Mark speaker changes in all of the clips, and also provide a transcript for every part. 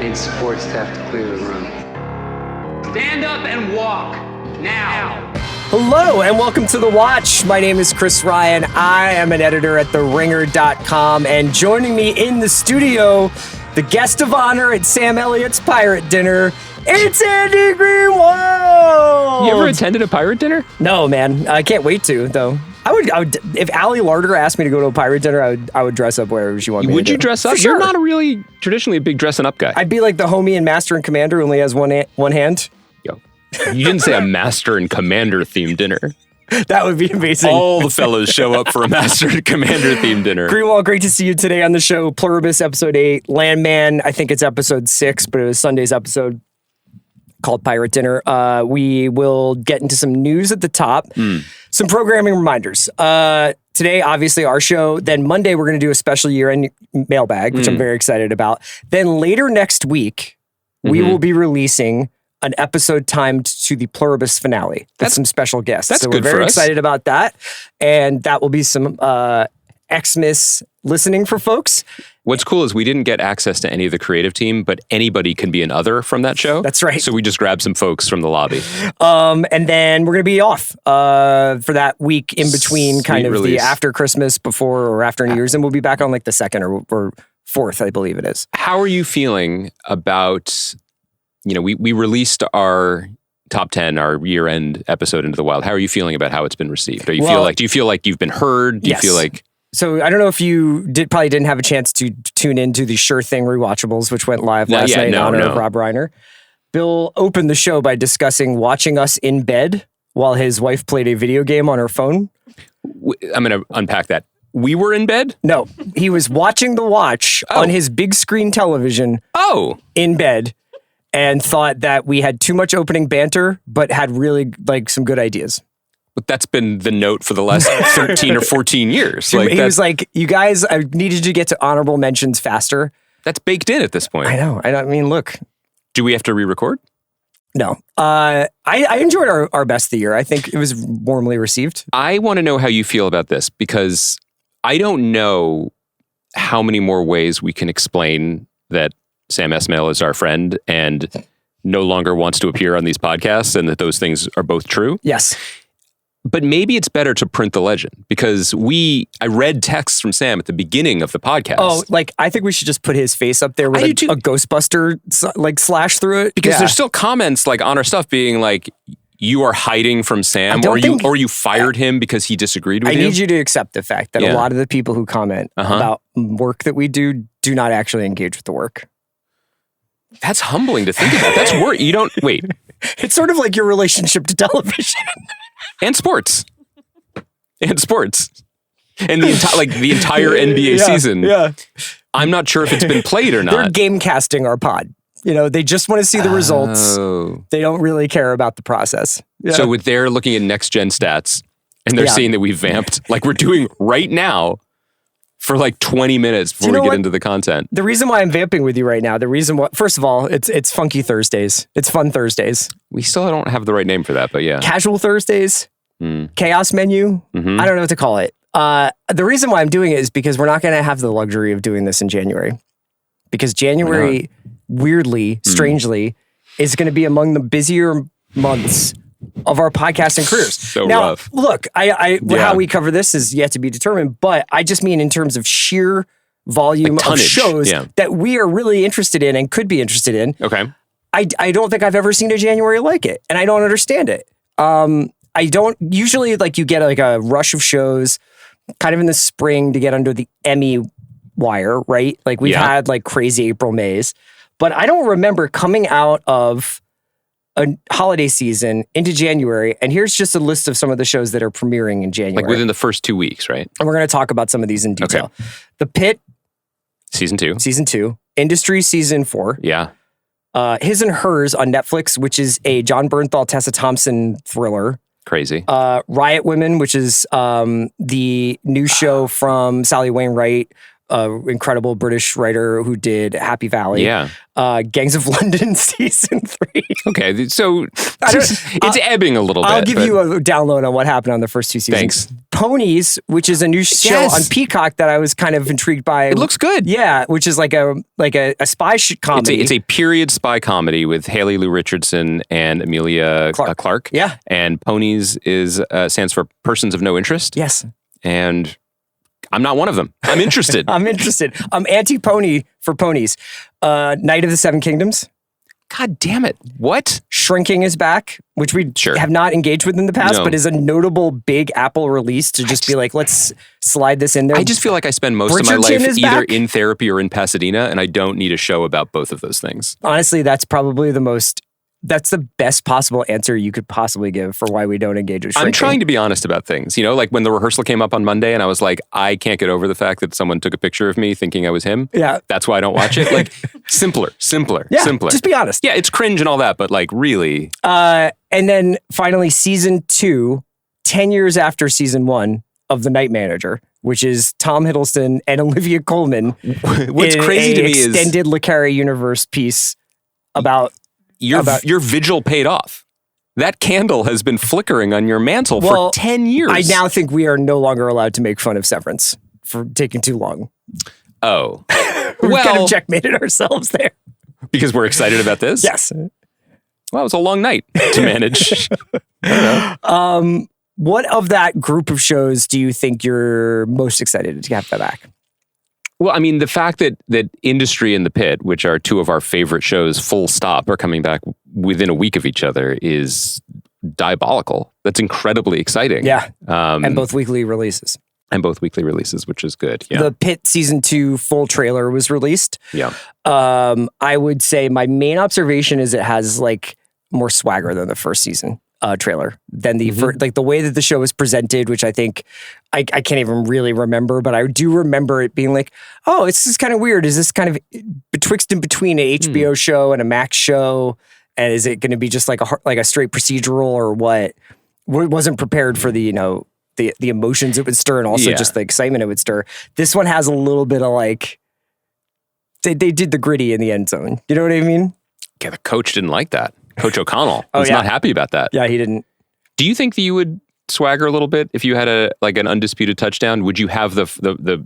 Speaker 1: need support staff to clear the room. Stand up and walk, now.
Speaker 2: Hello and welcome to The Watch. My name is Chris Ryan. I am an editor at TheRinger.com, and joining me in the studio, the guest of honor at Sam Elliott's pirate dinner, it's Andy Greenwald!
Speaker 3: You ever attended a pirate dinner?
Speaker 2: No, man. I can't wait to, though. I would if Allie Larder asked me to go to a pirate dinner, I would dress up wherever she wanted me to.
Speaker 3: Would you dress up?
Speaker 2: For sure.
Speaker 3: You're not traditionally a big dressing up guy.
Speaker 2: I'd be like the homie and master and commander who only has one hand.
Speaker 3: Yo, you didn't say a master and commander themed dinner.
Speaker 2: That would be amazing.
Speaker 3: All the fellows show up for a master and commander themed dinner.
Speaker 2: Greenwald, great to see you today on the show. Pluribus, episode 8. Landman, I think it's episode 6, but it was Sunday's episode called Pirate Dinner. We will get into some news at the top. Some programming reminders. Today, obviously, our show. Then Monday, we're going to do a special year-end mailbag, which I'm very excited about. Then later next week, we will be releasing an episode timed to the Pluribus finale. That's some special guests.
Speaker 3: That's
Speaker 2: so
Speaker 3: good
Speaker 2: we're very
Speaker 3: for us.
Speaker 2: excited about that. And that will be some Xmas listening for folks.
Speaker 3: What's cool is we didn't get access to any of the creative team, but anybody can be an other from that show.
Speaker 2: That's right.
Speaker 3: So we just grabbed some folks from the lobby.
Speaker 2: And then we're going to be off for that week in between,
Speaker 3: Sweet
Speaker 2: kind of
Speaker 3: release.
Speaker 2: the after Christmas, before or after New Year's. And we'll be back on like the 2nd or 4th, I believe it is.
Speaker 3: How are you feeling about, we released our top 10, our year-end episode into the wild. How are you feeling about how it's been received? Do you feel like you've been heard? Do you feel like...
Speaker 2: So I don't know if you probably didn't have a chance to tune into the Sure Thing rewatchables, which went live last night in honor of Rob Reiner. Bill opened the show by discussing watching us in bed while his wife played a video game on her phone.
Speaker 3: I'm going to unpack that. We were in bed?
Speaker 2: No, he was watching The Watch on his big screen television in bed and thought that we had too much opening banter, but had really some good ideas.
Speaker 3: But that's been the note for the last 13 or 14 years.
Speaker 2: He was like, you guys, I needed to get to honorable mentions faster.
Speaker 3: That's baked in at this point.
Speaker 2: I know. I mean, look.
Speaker 3: Do we have to re-record?
Speaker 2: No. I enjoyed our best of the year. I think it was warmly received.
Speaker 3: I want to know how you feel about this, because I don't know how many more ways we can explain that Sam Esmail is our friend and no longer wants to appear on these podcasts, and that those things are both true.
Speaker 2: Yes.
Speaker 3: But maybe it's better to print the legend, because I read texts from Sam at the beginning of the podcast.
Speaker 2: Oh, I think we should just put his face up there with a Ghostbuster slash through it.
Speaker 3: Because there's still comments on our stuff being like, you are hiding from Sam, or you fired him because he disagreed with you.
Speaker 2: I need you to accept the fact that a lot of the people who comment about work that we do not actually engage with the work.
Speaker 3: That's humbling to think about. That's work. You don't wait.
Speaker 2: It's sort of like your relationship to television.
Speaker 3: And sports. And the entire NBA season.
Speaker 2: Yeah.
Speaker 3: I'm not sure if it's been played or not.
Speaker 2: They're game casting our pod. They just want to see the results. They don't really care about the process. Yeah.
Speaker 3: So they're looking at next gen stats, and they're seeing that we vamped like we're doing right now for 20 minutes before we get into the content.
Speaker 2: The reason why I'm vamping with you right now, first of all, it's Funky Thursdays. It's Fun Thursdays.
Speaker 3: We still don't have the right name for that, but yeah.
Speaker 2: Casual Thursdays, Chaos Menu. I don't know what to call it. The reason why I'm doing it is because we're not going to have the luxury of doing this in January. Because January, weirdly, strangely, is going to be among the busier months of our podcasting careers.
Speaker 3: So
Speaker 2: now,
Speaker 3: rough.
Speaker 2: Look, how we cover this is yet to be determined, but I just mean in terms of sheer volume of shows that we are really interested in and could be interested in.
Speaker 3: Okay.
Speaker 2: I don't think I've ever seen a January like it, and I don't understand it. I don't usually you get a rush of shows kind of in the spring to get under the Emmy wire, right? We've had crazy April, Mays, but I don't remember coming out of a holiday season into January, and here's just a list of some of the shows that are premiering in January.
Speaker 3: Within the first 2 weeks, right?
Speaker 2: And we're going to talk about some of these in detail. Okay. The Pitt.
Speaker 3: Season 2.
Speaker 2: Industry Season 4.
Speaker 3: Yeah.
Speaker 2: His and Hers on Netflix, which is a John Bernthal, Tessa Thompson thriller.
Speaker 3: Crazy.
Speaker 2: Riot Women, which is the new show from Sally Wainwright, incredible British writer who did Happy Valley.
Speaker 3: Yeah.
Speaker 2: Gangs of London season 3.
Speaker 3: Okay, so it's ebbing a little bit.
Speaker 2: I'll give you a download on what happened on the first 2 seasons.
Speaker 3: Thanks.
Speaker 2: Ponies, which is a new show on Peacock that I was kind of intrigued by.
Speaker 3: It looks good.
Speaker 2: Yeah, which is like a spy comedy.
Speaker 3: It's a period spy comedy with Haley Lou Richardson and Amelia Clark.
Speaker 2: Yeah.
Speaker 3: And Ponies stands for Persons of No Interest.
Speaker 2: Yes.
Speaker 3: And I'm not one of them. I'm interested.
Speaker 2: I'm interested. I'm anti-pony for ponies. Night of the Seven Kingdoms.
Speaker 3: God damn it. What?
Speaker 2: Shrinking is back, which we have not engaged with in the past, but is a notable big Apple release to just be like, let's slide this in there.
Speaker 3: I just feel like I spend most of my life either in therapy or in Pasadena, and I don't need a show about both of those things.
Speaker 2: Honestly, that's probably that's the best possible answer you could possibly give for why we don't engage with shrinking.
Speaker 3: I'm trying to be honest about things. You know, like when the rehearsal came up on Monday and I was like, I can't get over the fact that someone took a picture of me thinking I was him.
Speaker 2: Yeah.
Speaker 3: That's why I don't watch it. Like simpler.
Speaker 2: Yeah,
Speaker 3: simpler.
Speaker 2: Just be honest.
Speaker 3: Yeah, it's cringe and all that, but like really.
Speaker 2: And then finally, season 2, 10 years after season 1 of The Night Manager, which is Tom Hiddleston and Olivia Colman.
Speaker 3: What's crazy to me is
Speaker 2: extended Le Carre universe piece about
Speaker 3: your vigil paid off. That candle has been flickering on your mantle for 10 years.
Speaker 2: I now think we are no longer allowed to make fun of Severance for taking too long.
Speaker 3: Oh.
Speaker 2: We've kind of checkmated ourselves there.
Speaker 3: Because we're excited about this?
Speaker 2: Yes.
Speaker 3: Well, it was a long night to manage. I don't know.
Speaker 2: What of that group of shows do you think you're most excited to have that back?
Speaker 3: Well, I mean, the fact that Industry and The Pitt, which are 2 of our favorite shows, full stop, are coming back within a week of each other is diabolical. That's incredibly exciting.
Speaker 2: Yeah. And both weekly releases.
Speaker 3: Which is good. Yeah.
Speaker 2: The Pitt season 2 full trailer was released.
Speaker 3: Yeah.
Speaker 2: I would say my main observation is it has like more swagger than the first season trailer than the first, like the way that the show was presented, which I think I can't even really remember, but I do remember it being like, oh, it's just kind of weird. Is this kind of betwixt in between an HBO show and a Max show? And is it going to be just like a straight procedural or what? Wasn't prepared for the emotions it would stir and also just the excitement it would stir. This one has a little bit of like, they did the gritty in the end zone. You know what I mean?
Speaker 3: Yeah, the coach didn't like that. Coach O'Connell was not happy about that.
Speaker 2: Yeah, he didn't.
Speaker 3: Do you think that you would swagger a little bit if you had an undisputed touchdown? Would you have the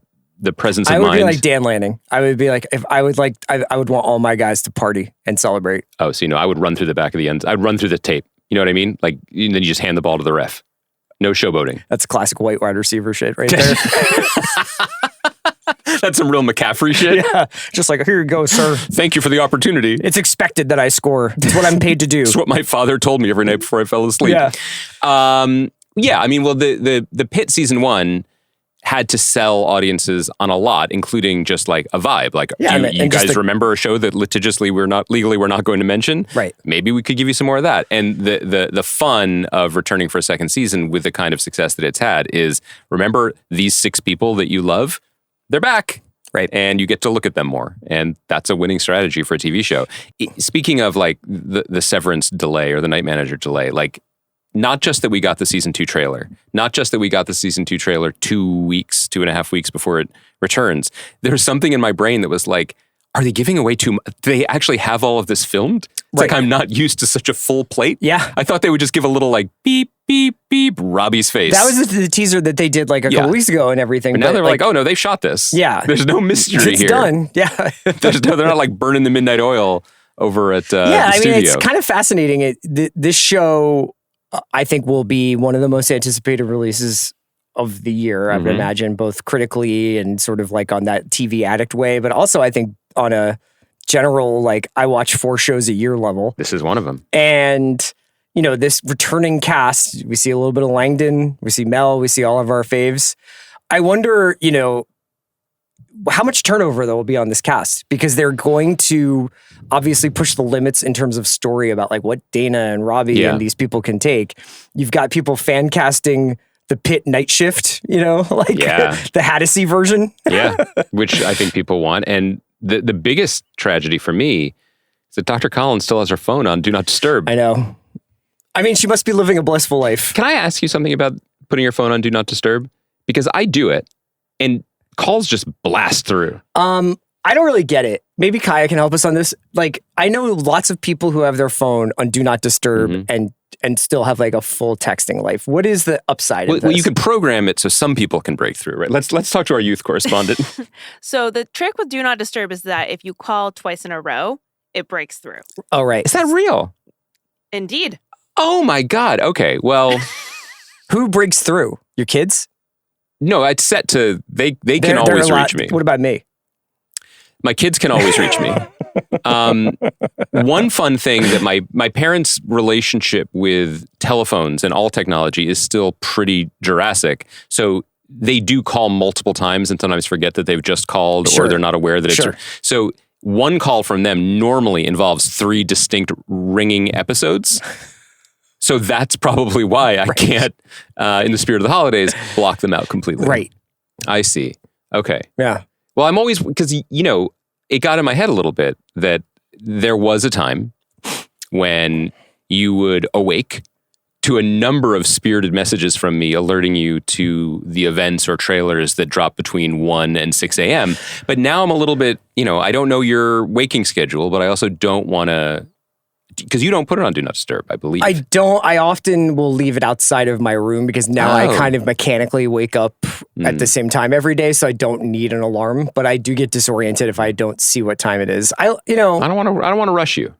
Speaker 3: presence of mind?
Speaker 2: I would be like Dan Lanning. I would be like, I would want all my guys to party and celebrate.
Speaker 3: Oh, so I would run through the back of the end. I'd run through the tape. You know what I mean? Like, and then you just hand the ball to the ref. No showboating.
Speaker 2: That's classic white wide receiver shit right there.
Speaker 3: That's some real McCaffrey shit.
Speaker 2: Yeah. Just like, here you go, sir.
Speaker 3: Thank you for the opportunity.
Speaker 2: It's expected that I score. It's what I'm paid to do.
Speaker 3: It's what my father told me every night before I fell asleep.
Speaker 2: Yeah.
Speaker 3: I mean, well, the Pitt season 1 had to sell audiences on a lot, including just like a vibe. Like, you guys remember a show that litigiously we're not going to mention?
Speaker 2: Right.
Speaker 3: Maybe we could give you some more of that. And the fun of returning for a second season with the kind of success that it's had is, remember these 6 people that you love? They're back. Right. And you get to look at them more. And that's a winning strategy for a TV show. Speaking of like the Severance delay or the Night Manager delay, like, not just that we got the season 2 trailer, not just that we got the season 2 trailer 2.5 weeks before it returns. There's something in my brain that was like, are they giving away too much? Do they actually have all of this filmed? It's like, I'm not used to such a full plate.
Speaker 2: Yeah.
Speaker 3: I thought they would just give a little like beep, beep, beep, Robbie's face.
Speaker 2: That was the teaser that they did like a couple weeks ago and everything.
Speaker 3: But now they're like, oh no, they shot this.
Speaker 2: Yeah.
Speaker 3: There's no mystery
Speaker 2: it's
Speaker 3: here.
Speaker 2: Done. Yeah.
Speaker 3: They're not like burning the midnight oil over at the studio.
Speaker 2: It's kind of fascinating. This show, I think, will be one of the most anticipated releases of the year, I would imagine, both critically and sort of like on that TV addict way, but also I think on a general, like, I watch 4 shows a year level.
Speaker 3: This is one of them.
Speaker 2: And, this returning cast, we see a little bit of Langdon, we see Mel, we see all of our faves. I wonder, how much turnover there will be on this cast, because they're going to obviously push the limits in terms of story about like what Dana and Robbie and these people can take. You've got people fan casting the Pitt night shift, the Haddisy version.
Speaker 3: Yeah, which I think people want. And the biggest tragedy for me is that Dr. Collins still has her phone on Do Not Disturb.
Speaker 2: I know. I mean, she must be living a blissful life.
Speaker 3: Can I ask you something about putting your phone on Do Not Disturb? Because I do it. And calls just blast through.
Speaker 2: I don't really get it. Maybe Kaya can help us on this. Like, I know lots of people who have their phone on Do Not Disturb and still have like a full texting life. What is the upside of this?
Speaker 3: Well, you can program it so some people can break through, right? Let's talk to our youth correspondent.
Speaker 4: So the trick with Do Not Disturb is that if you call twice in a row, it breaks through.
Speaker 2: Oh, right.
Speaker 3: Is that real?
Speaker 4: Indeed.
Speaker 3: Oh my God. Okay. Well,
Speaker 2: Who breaks through? Your kids?
Speaker 3: no, it's set to they can always reach me.
Speaker 2: What about me?
Speaker 3: My kids can always reach me. One fun thing that my parents' relationship with telephones and all technology is still pretty Jurassic. So they do call multiple times and sometimes forget that they've just called or they're not aware that it's... So one call from them normally involves 3 distinct ringing episodes. So that's probably why I can't, in the spirit of the holidays, block them out completely.
Speaker 2: Right.
Speaker 3: I see. Okay.
Speaker 2: Yeah.
Speaker 3: Well, I'm always, because, it got in my head a little bit that there was a time when you would awake to a number of spirited messages from me alerting you to the events or trailers that drop between 1 and 6 a.m. But now I'm a little bit, I don't know your waking schedule, but I also don't want to, because you don't put it on Do Not Disturb, I believe.
Speaker 2: I don't. I often will leave it outside of my room because now I kind of mechanically wake up at the same time every day, so I don't need an alarm. But I do get disoriented if I don't see what time it is. I don't
Speaker 3: want to rush you.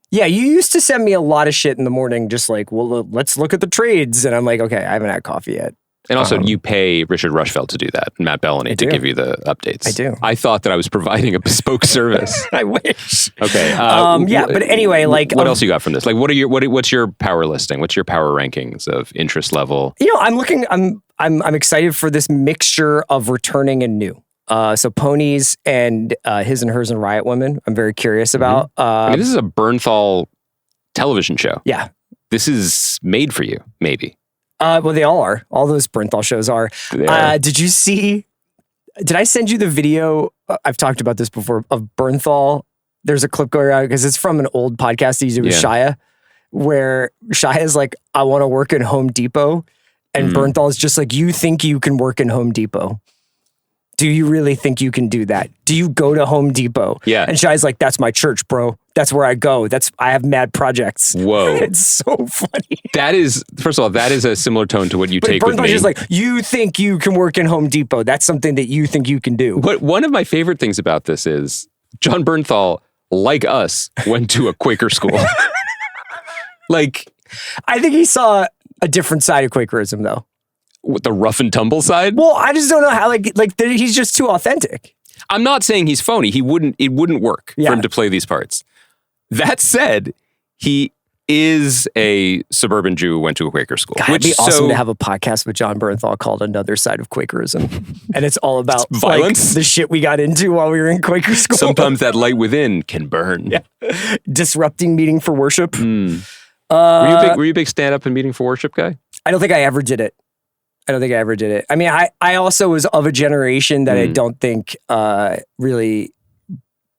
Speaker 2: Yeah, you used to send me a lot of shit in the morning, just like, well, let's look at the trades, and I'm like, okay, I haven't had coffee yet.
Speaker 3: And also, you pay Richard Rushfeld to do that, and Matt Bellany to give you the updates.
Speaker 2: I do.
Speaker 3: I thought that I was providing a bespoke service.
Speaker 2: I wish.
Speaker 3: Okay.
Speaker 2: Yeah, but anyway, like,
Speaker 3: what else you got from this? Like, what's your power listing? What's your power rankings of interest level?
Speaker 2: I'm excited for this mixture of returning and new. So ponies and his and hers and Riot Women. I'm very curious about.
Speaker 3: This is a Bernthal television show.
Speaker 2: Yeah.
Speaker 3: This is made for you, maybe.
Speaker 2: Well, they all are. All those Bernthal shows are. Did I send you the video? I've talked about this before of Bernthal. There's a clip going around because it's from an old podcast he did with Shia, where Shia is like, I want to work in Home Depot. And Bernthal is just like, you think you can work in Home Depot? Do you really think you can do that? Do you go to Home Depot?
Speaker 3: Yeah.
Speaker 2: And Shia's like, that's my church, bro. That's where I go. I have mad projects.
Speaker 3: Whoa.
Speaker 2: It's so funny.
Speaker 3: That is, first of all, that is a similar tone to what you take with me.
Speaker 2: Just like, you think you can work in Home Depot. That's something that you think you can do.
Speaker 3: One of my favorite things about this is John Bernthal, like us, went to a Quaker school. Like,
Speaker 2: I think he saw a different side of Quakerism, though.
Speaker 3: With the rough and tumble side?
Speaker 2: Well, I just don't know how, he's just too authentic.
Speaker 3: I'm not saying he's phony. It wouldn't work for him to play these parts. That said, he is a suburban Jew who went to a Quaker school.
Speaker 2: God, it'd be awesome to have a podcast with John Bernthal called Another Side of Quakerism. And it's all about
Speaker 3: violence.
Speaker 2: The shit we got into while we were in Quaker school.
Speaker 3: Sometimes that light within can burn. Yeah.
Speaker 2: Disrupting meeting for worship.
Speaker 3: Were you a big stand-up and meeting for worship guy?
Speaker 2: I don't think I ever did it. I mean, I also was of a generation that I don't think really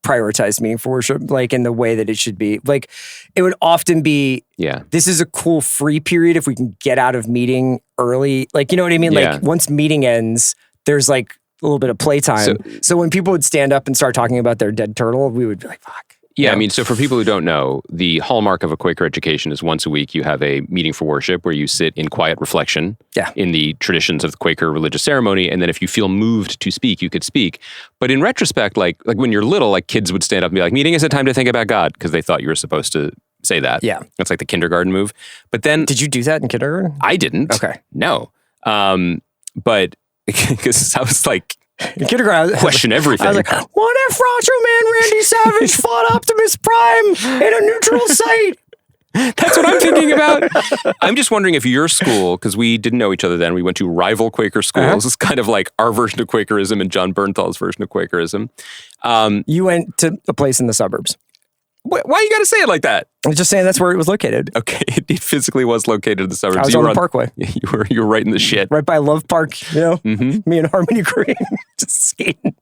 Speaker 2: prioritized meeting for worship, like in the way that it should be. Like, it would often be, this is a cool free period if we can get out of meeting early. Like, you know what I mean?
Speaker 3: Yeah.
Speaker 2: Like, once meeting ends, there's like a little bit of playtime. So when people would stand up and start talking about their dead turtle, we would be like, fuck.
Speaker 3: Yeah, I mean, so for people who don't know, the hallmark of a Quaker education is once a week you have a meeting for worship where you sit in quiet reflection in the traditions of the Quaker religious ceremony. And then if you feel moved to speak, you could speak. But in retrospect, like when you're little, like kids would stand up and be like, meeting is a time to think about God, because they thought you were supposed to say that. Yeah. That's like the kindergarten move. But then...
Speaker 2: Did you do that in kindergarten?
Speaker 3: I didn't.
Speaker 2: Okay.
Speaker 3: No. But because I was like...
Speaker 2: In kindergarten,
Speaker 3: question everything.
Speaker 2: I was like, what if Macho Man Randy Savage fought Optimus Prime in a neutral site?
Speaker 3: That's what I'm thinking about. I'm just wondering if your school, because we didn't know each other then, we went to rival Quaker schools. It's kind of like our version of Quakerism and John Bernthal's version of Quakerism.
Speaker 2: You went to a place in the suburbs.
Speaker 3: Why you got to say it like that?
Speaker 2: I'm just saying that's where it was located.
Speaker 3: Okay, it physically was located in the suburbs.
Speaker 2: I was on the Parkway.
Speaker 3: You were right in the shit.
Speaker 2: Right by Love Park, you know? Me and Harmony Green just skating.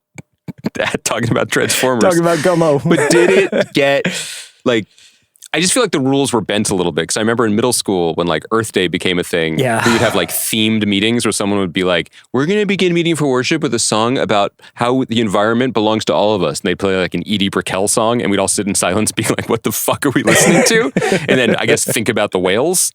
Speaker 3: Talking about Transformers.
Speaker 2: Talking about Gummo.
Speaker 3: But did it get, like, I just feel like the rules were bent a little bit because I remember in middle school when like Earth Day became a thing, we would have like themed meetings where someone would be like, we're going to begin meeting for worship with a song about how the environment belongs to all of us. And they'd play like an Edie Brickell song and we'd all sit in silence being like, what the fuck are we listening to? And then I guess think about the whales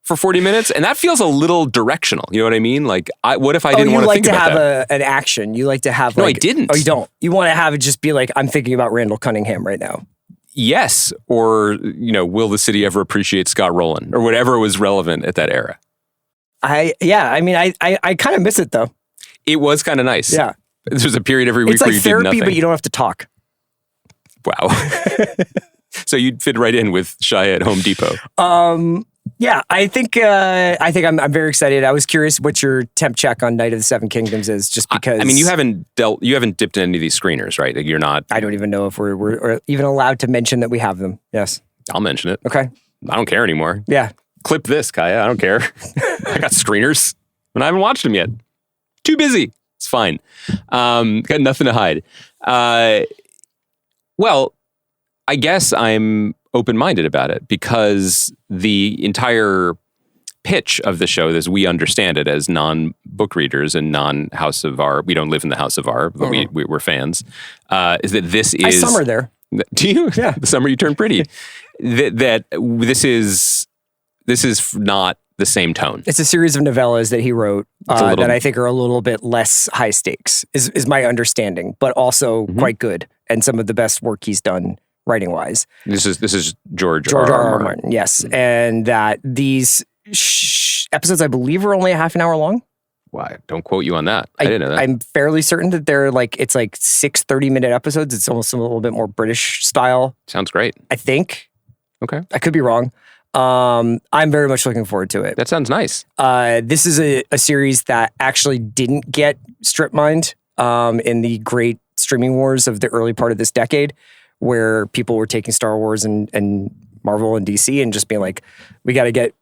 Speaker 3: for 40 minutes. And that feels a little directional. You know what I mean? Like, what if I didn't want to think about that?
Speaker 2: You like to have an action. You like to have
Speaker 3: No, I didn't.
Speaker 2: Oh, you don't? You want to have it just be like, I'm thinking about Randall Cunningham right now.
Speaker 3: Yes. Or, will the city ever appreciate Scott Rowland or whatever was relevant at that era?
Speaker 2: I kind of miss it though.
Speaker 3: It was kind of nice.
Speaker 2: Yeah.
Speaker 3: There's a period every week
Speaker 2: it's like
Speaker 3: where you did nothing.
Speaker 2: It's therapy, but you don't have to talk.
Speaker 3: Wow. So you'd fit right in with Shia at Home Depot.
Speaker 2: Yeah, I think I'm very excited. I was curious what your temp check on Night of the Seven Kingdoms is, just because.
Speaker 3: I mean, you haven't dipped in any of these screeners, right? Like you're not.
Speaker 2: I don't even know if we're even allowed to mention that we have them. Yes,
Speaker 3: I'll mention it.
Speaker 2: Okay.
Speaker 3: I don't care anymore.
Speaker 2: Yeah.
Speaker 3: Clip this, Kaya. I don't care. I got screeners, and I haven't watched them yet. Too busy. It's fine. Got nothing to hide. Well, I guess I'm open-minded about it because the entire pitch of the show, as we understand it as non-book readers and non-House of R, we don't live in the House of R, but we're fans, is that this is...
Speaker 2: I summer there.
Speaker 3: Do you?
Speaker 2: Yeah.
Speaker 3: The summer you turn pretty. that this is not the same tone.
Speaker 2: It's a series of novellas that he wrote that I think are a little bit less high stakes, is my understanding, but also quite good, and some of the best work he's done writing wise.
Speaker 3: This is George
Speaker 2: R. Martin, yes. And that these episodes, I believe, are only a half an hour long.
Speaker 3: Why? Don't quote you on that. I didn't know that.
Speaker 2: I'm fairly certain that they're it's 6 30-minute episodes. It's almost a little bit more British style.
Speaker 3: Sounds great.
Speaker 2: I think.
Speaker 3: Okay.
Speaker 2: I could be wrong. I'm very much looking forward to it.
Speaker 3: That sounds nice.
Speaker 2: This is a series that actually didn't get strip mined in the great streaming wars of the early part of this decade, where people were taking Star Wars and Marvel and DC and just being like, we got to get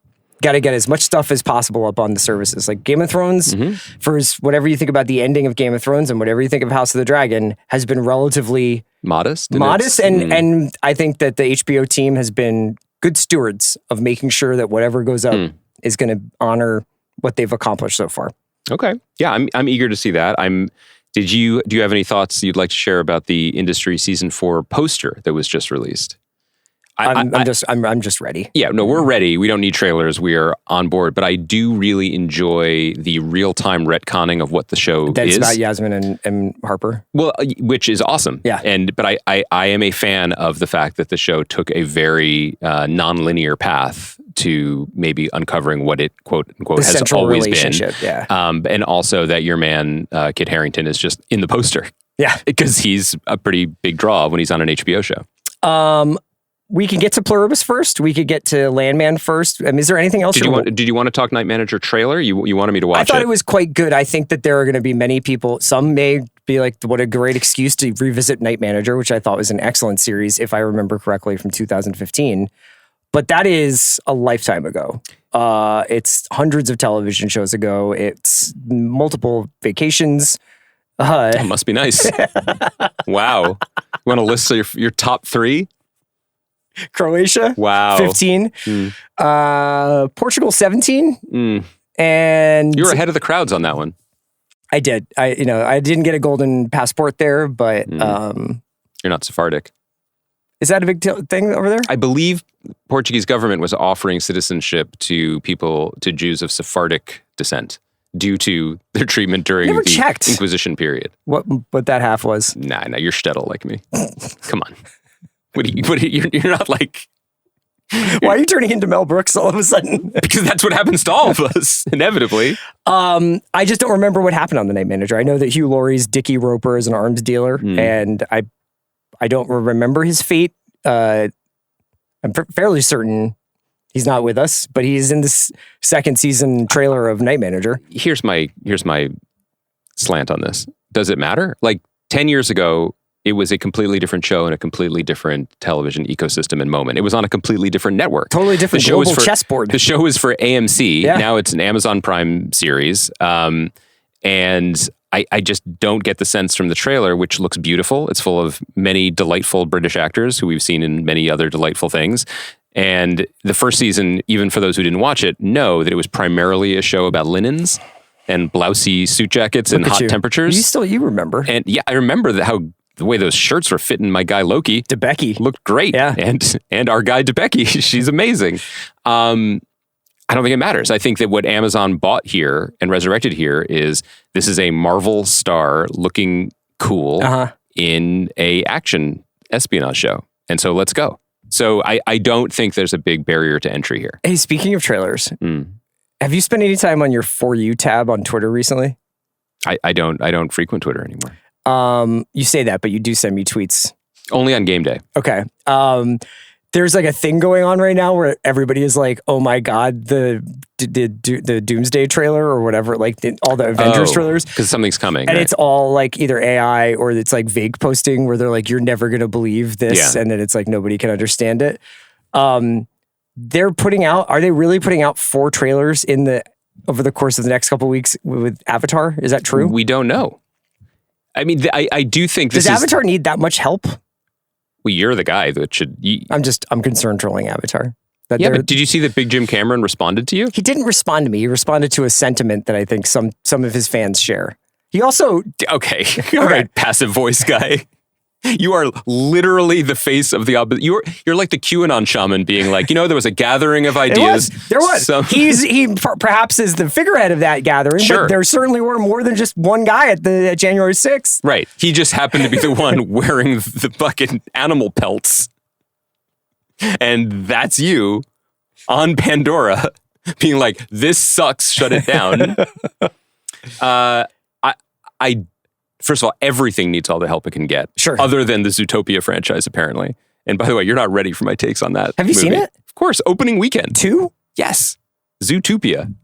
Speaker 2: as much stuff as possible up on the services. Like Game of Thrones, for whatever you think about the ending of Game of Thrones and whatever you think of House of the Dragon, has been relatively
Speaker 3: modest.
Speaker 2: And I think that the HBO team has been good stewards of making sure that whatever goes up is going to honor what they've accomplished so far.
Speaker 3: Okay. Yeah, I'm eager to see that. Do you have any thoughts you'd like to share about the Industry Season 4 poster that was just released?
Speaker 2: I'm just ready.
Speaker 3: Yeah, no, we're ready. We don't need trailers. We are on board. But I do really enjoy the real-time retconning of what the show is.
Speaker 2: That's about Yasmin and Harper.
Speaker 3: Well, which is awesome.
Speaker 2: Yeah.
Speaker 3: But I am a fan of the fact that the show took a very non-linear path to maybe uncovering what it, quote unquote, has always been.
Speaker 2: Yeah.
Speaker 3: And also that your man, Kit Harington, is just in the poster.
Speaker 2: Yeah.
Speaker 3: Because he's a pretty big draw when he's on an HBO show.
Speaker 2: We can get to Pluribus first. We could get to Landman first. I mean, is there anything else?
Speaker 3: Did you want to talk Night Manager trailer? You wanted me to watch it?
Speaker 2: I thought it was quite good. I think that there are going to be many people. Some may be like, what a great excuse to revisit Night Manager, which I thought was an excellent series, if I remember correctly, from 2015. But that is a lifetime ago. It's hundreds of television shows ago. It's multiple vacations.
Speaker 3: That must be nice. Wow. You want to list your top 3?
Speaker 2: Croatia,
Speaker 3: wow,
Speaker 2: 15. Portugal, 17. And
Speaker 3: you were ahead of the crowds on that one.
Speaker 2: I did. I didn't get a golden passport there, but
Speaker 3: you're not Sephardic.
Speaker 2: Is that a big thing over there?
Speaker 3: I believe Portuguese government was offering citizenship to Jews of Sephardic descent due to their treatment during the Inquisition period.
Speaker 2: What that half was?
Speaker 3: Nah, you're shtetl like me. Come on. You're not like...
Speaker 2: Why are you turning into Mel Brooks all of a sudden?
Speaker 3: Because that's what happens to all of us, inevitably.
Speaker 2: I just don't remember what happened on The Night Manager. I know that Hugh Laurie's Dickie Roper is an arms dealer, and I don't remember his fate. I'm fairly certain he's not with us, but he's in this second season trailer of Night Manager.
Speaker 3: Here's my slant on this. Does it matter? Like 10 years ago, it was a completely different show and a completely different television ecosystem and moment. It was on a completely different network.
Speaker 2: Totally different global chessboard.
Speaker 3: The show is for AMC.
Speaker 2: Yeah.
Speaker 3: Now it's an Amazon Prime series. And I just don't get the sense from the trailer, which looks beautiful. It's full of many delightful British actors who we've seen in many other delightful things. And the first season, even for those who didn't watch it, know that it was primarily a show about linens and blousy suit jackets and hot temperatures.
Speaker 2: You remember.
Speaker 3: And yeah, I remember the way those shirts were fitting my guy Loki.
Speaker 2: DeBecky.
Speaker 3: Looked great.
Speaker 2: Yeah.
Speaker 3: And our guy DeBecky, she's amazing. I don't think it matters. I think that what Amazon bought here and resurrected here is this is a Marvel star looking cool in a action espionage show. And so let's go. So I don't think there's a big barrier to entry here.
Speaker 2: Hey, speaking of trailers, have you spent any time on your For You tab on Twitter recently?
Speaker 3: I don't frequent Twitter anymore.
Speaker 2: You say that, but you do send me tweets.
Speaker 3: Only on game day.
Speaker 2: Okay. There's like a thing going on right now where everybody is like, oh my God, the Doomsday trailer or whatever, like all the Avengers trailers.
Speaker 3: Because something's coming.
Speaker 2: And
Speaker 3: right?
Speaker 2: it's all like either AI or it's like vague posting where they're like, you're never going to believe this.
Speaker 3: Yeah.
Speaker 2: And then it's like, nobody can understand it. Are they really putting out 4 trailers over the course of the next couple of weeks with Avatar? Is that true?
Speaker 3: We don't know. I mean, I do think
Speaker 2: Does Avatar need that much help?
Speaker 3: Well, you're the guy that should...
Speaker 2: I'm concerned trolling Avatar.
Speaker 3: But did you see that Big Jim Cameron responded to you?
Speaker 2: He didn't respond to me. He responded to a sentiment that I think some of his fans share. He also...
Speaker 3: Okay. All right, passive voice guy. You are literally the face of the... You're like the QAnon shaman being like, there was a gathering of ideas.
Speaker 2: There was. He perhaps is the figurehead of that gathering,
Speaker 3: sure.
Speaker 2: But there certainly were more than just one guy at January 6th.
Speaker 3: Right. He just happened to be the one wearing the fucking animal pelts. And that's you on Pandora being like, this sucks, shut it down. First of all, everything needs all the help it can get.
Speaker 2: Sure.
Speaker 3: Other than the Zootopia franchise, apparently. And by the way, you're not ready for my takes on that.
Speaker 2: Have you seen it?
Speaker 3: Of course. Opening weekend.
Speaker 2: 2?
Speaker 3: Yes. Zootopia.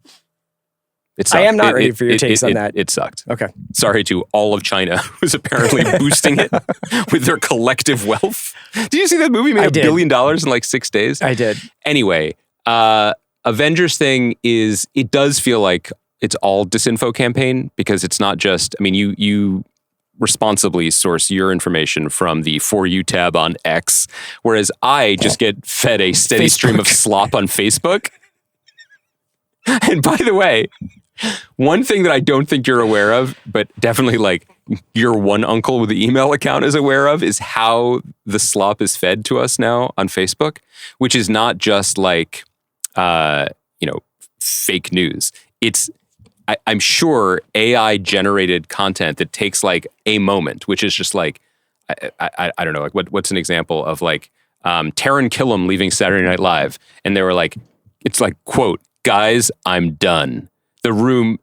Speaker 3: It sucked.
Speaker 2: I am not ready for your takes on that.
Speaker 3: It sucked.
Speaker 2: Okay.
Speaker 3: Sorry to all of China, who's apparently boosting it with their collective wealth. Did you see that movie made $1 billion in like 6 days?
Speaker 2: I did.
Speaker 3: Anyway, Avengers thing is, it does feel like it's all disinfo campaign because it's not just, I mean, you responsibly source your information from the For You tab on X, whereas I just get fed a steady stream of slop on Facebook. And by the way, one thing that I don't think you're aware of, but definitely like your one uncle with the email account is aware of, is how the slop is fed to us now on Facebook, which is not just like, fake news. It's, I'm sure AI generated content that takes like a moment, which is just like, I don't know, like what's an example of like Taran Killam leaving Saturday Night Live. And they were like, it's like, quote, guys, I'm done. The room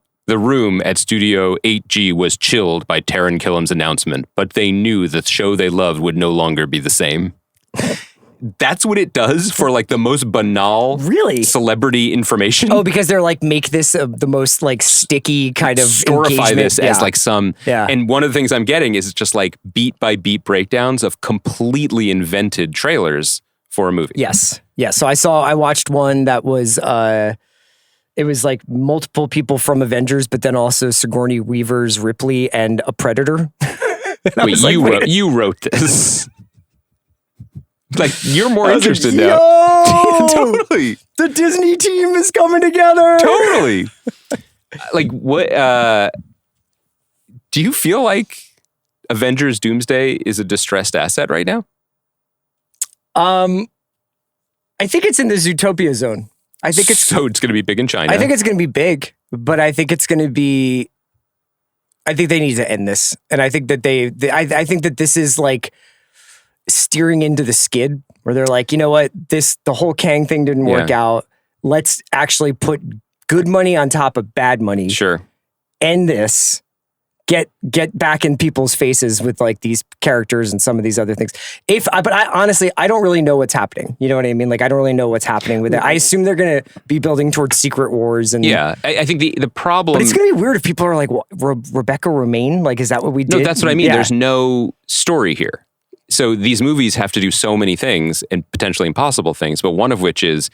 Speaker 3: at Studio 8G was chilled by Taran Killam's announcement, but they knew the show they loved would no longer be the same. That's what it does for like the most banal celebrity information.
Speaker 2: Oh, because they're like, make this the most like sticky kind of
Speaker 3: storify this as like some.
Speaker 2: Yeah.
Speaker 3: And one of the things I'm getting is just like beat by beat breakdowns of completely invented trailers for a movie.
Speaker 2: Yes. Yeah. So I watched one that was, it was like multiple people from Avengers, but then also Sigourney Weaver's Ripley and a Predator.
Speaker 3: Wait, you wrote this. Like, you're more interested now. Totally.
Speaker 2: The Disney team is coming together.
Speaker 3: Totally. Like, what, do you feel like Avengers Doomsday is a distressed asset right now?
Speaker 2: I think it's in the Zootopia zone. I think it's
Speaker 3: going to be big in China.
Speaker 2: I think it's going to be big, but I think it's going to be, I think they need to end this. And I think that I think that this is like steering into the skid where they're like, you know what, the whole Kang thing didn't work out. Let's actually put good money on top of bad money.
Speaker 3: Sure.
Speaker 2: End this. Get back in people's faces with like these characters and some of these other things. But I honestly, I don't really know what's happening. You know what I mean? Like, I don't really know what's happening with it. I assume they're going to be building towards Secret Wars. And
Speaker 3: yeah, I think the problem...
Speaker 2: But it's going to be weird if people are like, Rebecca Romaine? Like, is that what we did?
Speaker 3: No, that's what I mean. Yeah. There's no story here. So these movies have to do so many things and potentially impossible things, but one of which is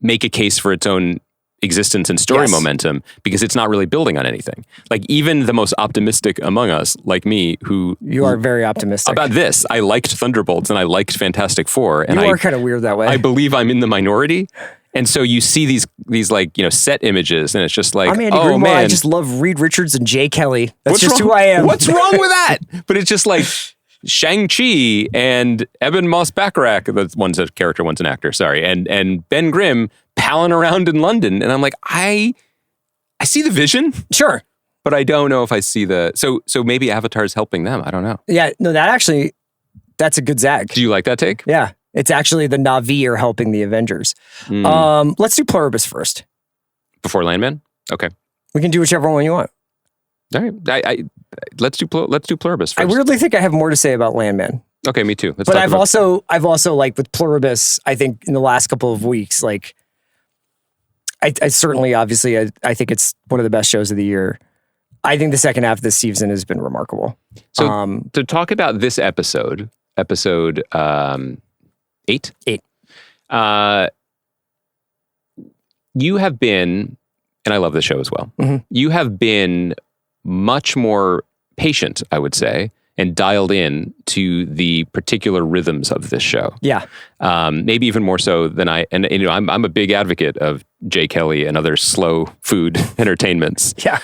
Speaker 3: make a case for its own existence and story
Speaker 2: Yes.
Speaker 3: momentum because it's not really building on anything. Like even the most optimistic among us, like me, who
Speaker 2: You are very optimistic.
Speaker 3: about this, I liked Thunderbolts and I liked Fantastic Four, and
Speaker 2: you
Speaker 3: I
Speaker 2: are kind of weird that way.
Speaker 3: I believe I'm in the minority. And so you see these like, set images, and it's just like,
Speaker 2: I'm Andy
Speaker 3: oh
Speaker 2: Greenwald.
Speaker 3: man,
Speaker 2: I just love Reed Richards and Jay Kelly. That's
Speaker 3: what's
Speaker 2: just
Speaker 3: wrong?
Speaker 2: who I am.
Speaker 3: What's wrong with that? But it's just like Shang-Chi and Eben Moss-Baccarat, one's a character, one's an actor, sorry, and Ben Grimm palling around in London. And I'm like, I see the vision,
Speaker 2: Sure.
Speaker 3: but I don't know if I see the, so maybe Avatar's helping them. I don't know.
Speaker 2: Yeah, no, that's a good zag.
Speaker 3: Do you like that take?
Speaker 2: Yeah. It's actually the Na'vi are helping the Avengers. Let's do Pluribus first.
Speaker 3: Before Landman? Okay.
Speaker 2: We can do whichever one you want.
Speaker 3: All right. Let's do Pluribus first.
Speaker 2: I weirdly think I have more to say about Landman.
Speaker 3: Okay, me too. Let's
Speaker 2: But
Speaker 3: talk
Speaker 2: I've
Speaker 3: about-
Speaker 2: also like with Pluribus, I think in the last couple of weeks, like I certainly, obviously, I think it's one of the best shows of the year. I think the second half of this season has been remarkable.
Speaker 3: So to talk about this episode 8?
Speaker 2: 8.
Speaker 3: You have been, and I love the show as well,
Speaker 2: Mhm.
Speaker 3: you have been much more patient, I would say, and dialed in to the particular rhythms of this show.
Speaker 2: Yeah.
Speaker 3: Maybe even more so than I, and I'm a big advocate of Jay Kelly and other slow food entertainments.
Speaker 2: Yeah.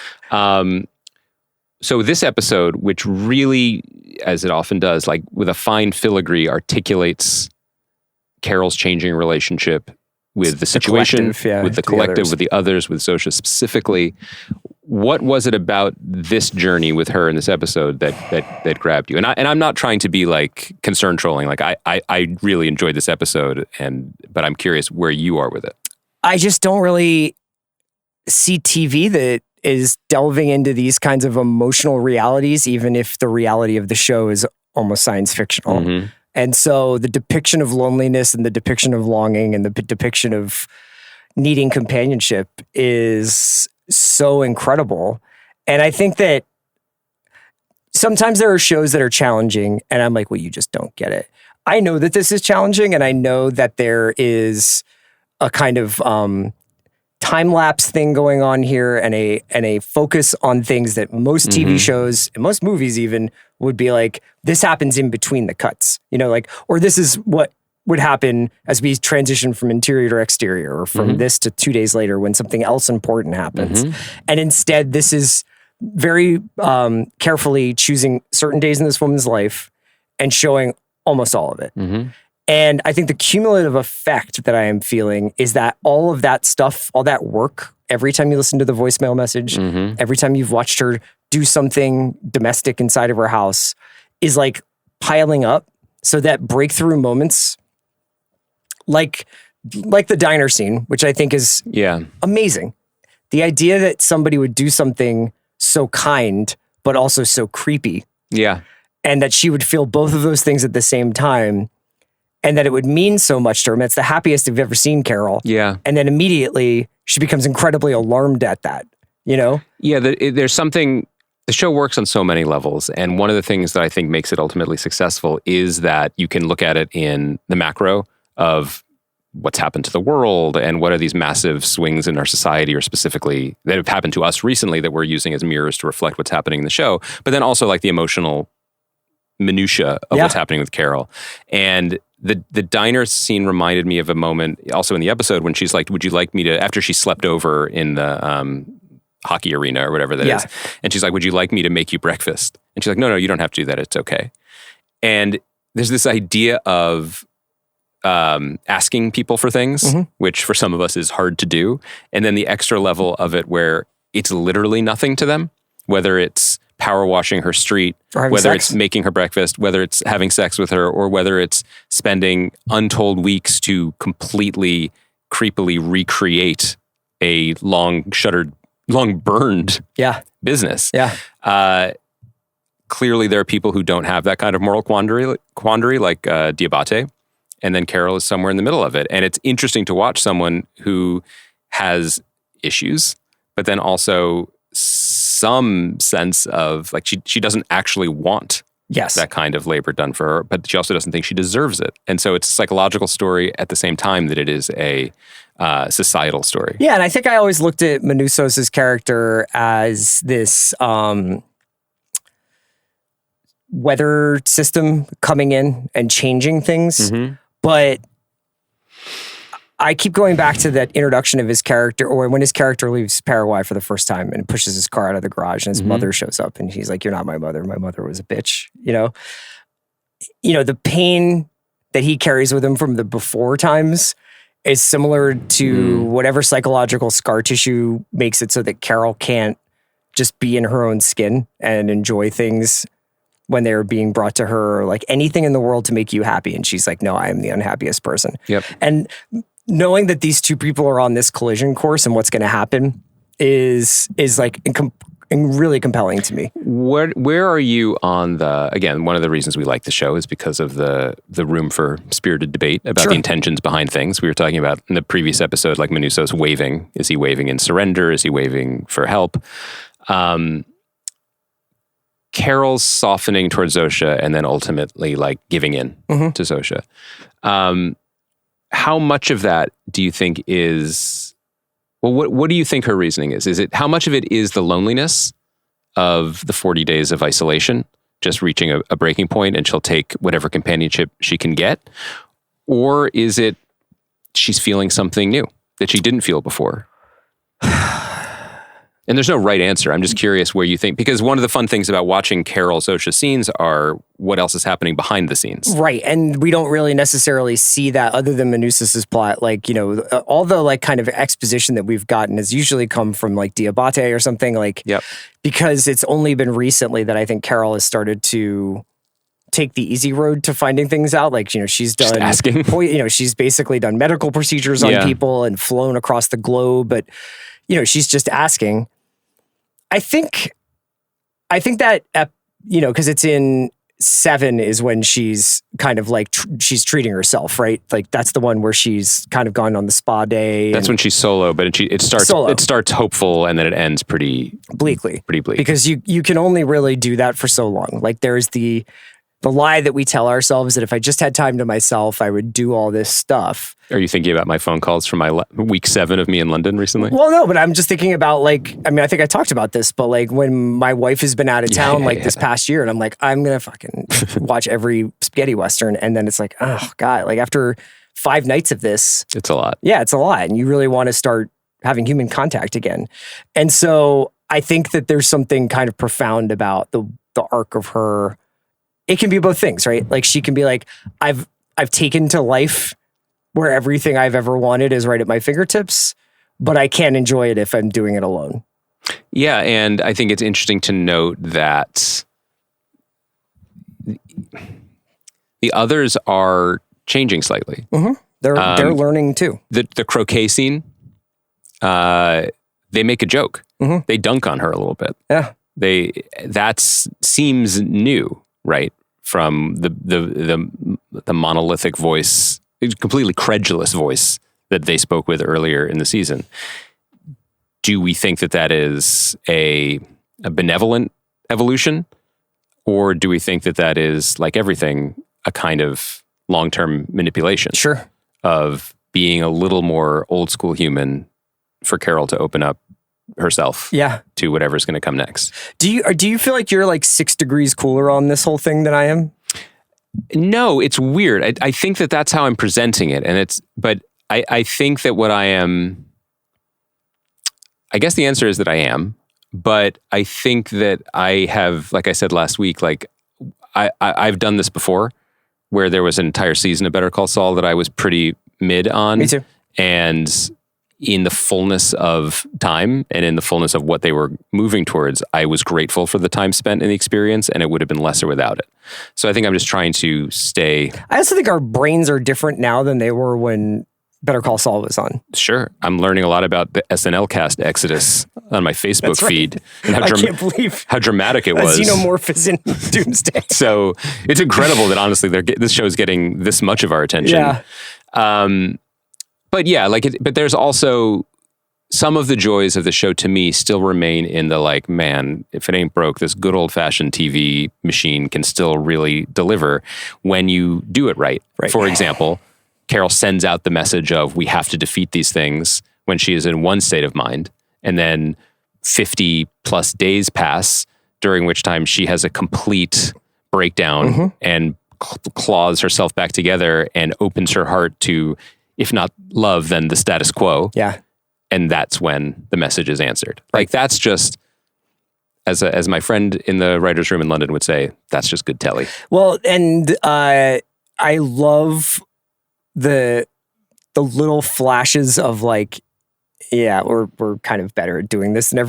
Speaker 3: So this episode, which really, as it often does, like with a fine filigree, articulates Carol's changing relationship with the situation,
Speaker 2: collective, yeah,
Speaker 3: with the
Speaker 2: to the
Speaker 3: collective,
Speaker 2: others.
Speaker 3: with the others, with Sosha specifically. What was it about this journey with her in this episode that grabbed you? And I'm not trying to be like concern trolling. Like I really enjoyed this episode, but I'm curious where you are with it.
Speaker 2: I just don't really see TV that is delving into these kinds of emotional realities, even if the reality of the show is almost science fictional.
Speaker 3: Mm-hmm.
Speaker 2: And so the depiction of loneliness and the depiction of longing and the depiction of needing companionship is so incredible. And I think that sometimes there are shows that are challenging and I'm like, well, you just don't get it. I know that this is challenging and I know that there is a kind of time-lapse thing going on here and a focus on things that most TV shows and most movies even would be like, this happens in between the cuts, like, or this is what would happen as we transition from interior to exterior or from this to 2 days later when something else important happens. And instead, this is very carefully choosing certain days in this woman's life and showing almost all of it. And I think the cumulative effect that I am feeling is that all of that stuff, all that work, every time you listen to the voicemail message, every time you've watched her do something domestic inside of her house is like piling up so that breakthrough moments like the diner scene, which I think is amazing. The idea that somebody would do something so kind, but also so creepy.
Speaker 3: Yeah.
Speaker 2: And that she would feel both of those things at the same time. And that it would mean so much to her. And it's the happiest I've ever seen Carol.
Speaker 3: Yeah.
Speaker 2: And then immediately she becomes incredibly alarmed at that, Yeah,
Speaker 3: there's something, the show works on so many levels. And one of the things that I think makes it ultimately successful is that you can look at it in the macro of what's happened to the world and what are these massive swings in our society or specifically that have happened to us recently that we're using as mirrors to reflect what's happening in the show. But then also like the emotional minutia of what's happening with Carol. And the diner scene reminded me of a moment also in the episode when she's like, would you like me to, after she slept over in the hockey arena or whatever that is. And she's like, would you like me to make you breakfast? And she's like, no, you don't have to do that. It's okay. And there's this idea of asking people for things, which for some of us is hard to do. And then the extra level of it where it's literally nothing to them, whether it's power washing her street, whether it's making her breakfast, whether it's having sex with her, or whether it's spending untold weeks to completely creepily recreate a long burned business.
Speaker 2: Yeah.
Speaker 3: Clearly there are people who don't have that kind of moral quandary like Diabate. And then Carol is somewhere in the middle of it. And it's interesting to watch someone who has issues, but then also some sense of like she doesn't actually want
Speaker 2: Yes.
Speaker 3: that kind of labor done for her, but she also doesn't think she deserves it. And so it's a psychological story at the same time that it is a societal story.
Speaker 2: Yeah, and I think I always looked at Manousos' character as this weather system coming in and changing things. But I keep going back to that introduction of his character, or when his character leaves Paraguay for the first time and pushes his car out of the garage and his mother shows up and he's like, "You're not my mother. My mother was a bitch." You know, the pain that he carries with him from the before times is similar to whatever psychological scar tissue makes it so that Carol can't just be in her own skin and enjoy things when they're being brought to her, like anything in the world to make you happy. And she's like, "No, I am the unhappiest person."
Speaker 3: Yep.
Speaker 2: And knowing that these two people are on this collision course and what's going to happen is like really compelling to me.
Speaker 3: Where are you on again, one of the reasons we like the show is because of the room for spirited debate about the intentions behind things. We were talking about in the previous episode, like Manousos waving. Is he waving in surrender? Is he waving for help? Carol's softening towards Zosha and then ultimately like giving in to Zosha. How much of that do you think is, well, what do you think her reasoning is? Is it, how much of it is the loneliness of the 40 days of isolation, just reaching a breaking point and she'll take whatever companionship she can get? Or is it she's feeling something new that she didn't feel before? And there's no right answer. I'm just curious where you think, because one of the fun things about watching Carol Zosha scenes are what else is happening behind the scenes.
Speaker 2: Right. And we don't really necessarily see that other than Manousos' plot. Like, you know, all the like kind of exposition that we've gotten has usually come from like Diabate or something, like, because it's only been recently that I think Carol has started to take the easy road to finding things out. Like, you know, she's done,
Speaker 3: asking.
Speaker 2: You know, she's basically done medical procedures on people and flown across the globe, but, you know, she's just asking. I think that, you know, because it's in 7 is when she's kind of like, she's treating herself, right? Like that's the one where she's kind of gone on the spa day.
Speaker 3: That's when she's solo, but it starts hopeful and then it ends pretty bleakly.
Speaker 2: Because you can only really do that for so long. Like there's the lie that we tell ourselves that if I just had time to myself, I would do all this stuff.
Speaker 3: Are you thinking about my phone calls from my week 7 of me in London recently?
Speaker 2: Well, no, but I'm just thinking about like, I mean, I think I talked about this, but like when my wife has been out of town this past year and I'm like, I'm going to fucking watch every spaghetti Western. And then it's like, oh God, like after 5 nights of this.
Speaker 3: It's a lot.
Speaker 2: Yeah, it's a lot. And you really want to start having human contact again. And so I think that there's something kind of profound about the arc of her. It can be both things, right? Like she can be like, I've taken to life where everything I've ever wanted is right at my fingertips, but I can't enjoy it if I'm doing it alone.
Speaker 3: Yeah, and I think it's interesting to note that the others are changing slightly.
Speaker 2: They're learning too.
Speaker 3: The croquet scene, they make a joke. They dunk on her a little bit.
Speaker 2: Yeah,
Speaker 3: that seems new. Right, from the monolithic voice, completely credulous voice that they spoke with earlier in the season. Do we think that is a benevolent evolution, or do we think that is, like everything, a kind of long-term manipulation?
Speaker 2: Sure.
Speaker 3: Of being a little more old school human for Carol to open up herself to whatever's going to come next. Do
Speaker 2: you feel like you're like 6 degrees cooler on this whole thing than I am?
Speaker 3: No, it's weird. I think that's how I'm presenting it. But I think that what I am, I guess the answer is that I am, but I think that I have, like I said last week, like I've done this before where there was an entire season of Better Call Saul that I was pretty mid on.
Speaker 2: Me too.
Speaker 3: And in the fullness of time and in the fullness of what they were moving towards, I was grateful for the time spent in the experience, and it would have been lesser without it. So I think I'm just trying to stay. I
Speaker 2: also think our brains are different now than they were when Better Call Saul was on.
Speaker 3: Sure. I'm learning a lot about the SNL cast exodus on my Facebook feed. And
Speaker 2: I can't believe
Speaker 3: how dramatic it was.
Speaker 2: Xenomorph in Doomsday.
Speaker 3: So it's incredible that honestly this show is getting this much of our attention.
Speaker 2: Yeah.
Speaker 3: But yeah, but there's also some of the joys of the show to me still remain in the like, man, if it ain't broke, this good old fashioned TV machine can still really deliver when you do it right. For example, Carol sends out the message of we have to defeat these things when she is in one state of mind. And then 50 plus days pass, during which time she has a complete breakdown and claws herself back together and opens her heart to, if not love, then the status quo.
Speaker 2: Yeah.
Speaker 3: And that's when the message is answered. Like that's just, as my friend in the writer's room in London would say, that's just good telly.
Speaker 2: Well, and I love the little flashes of like, yeah, we're kind of better at doing this than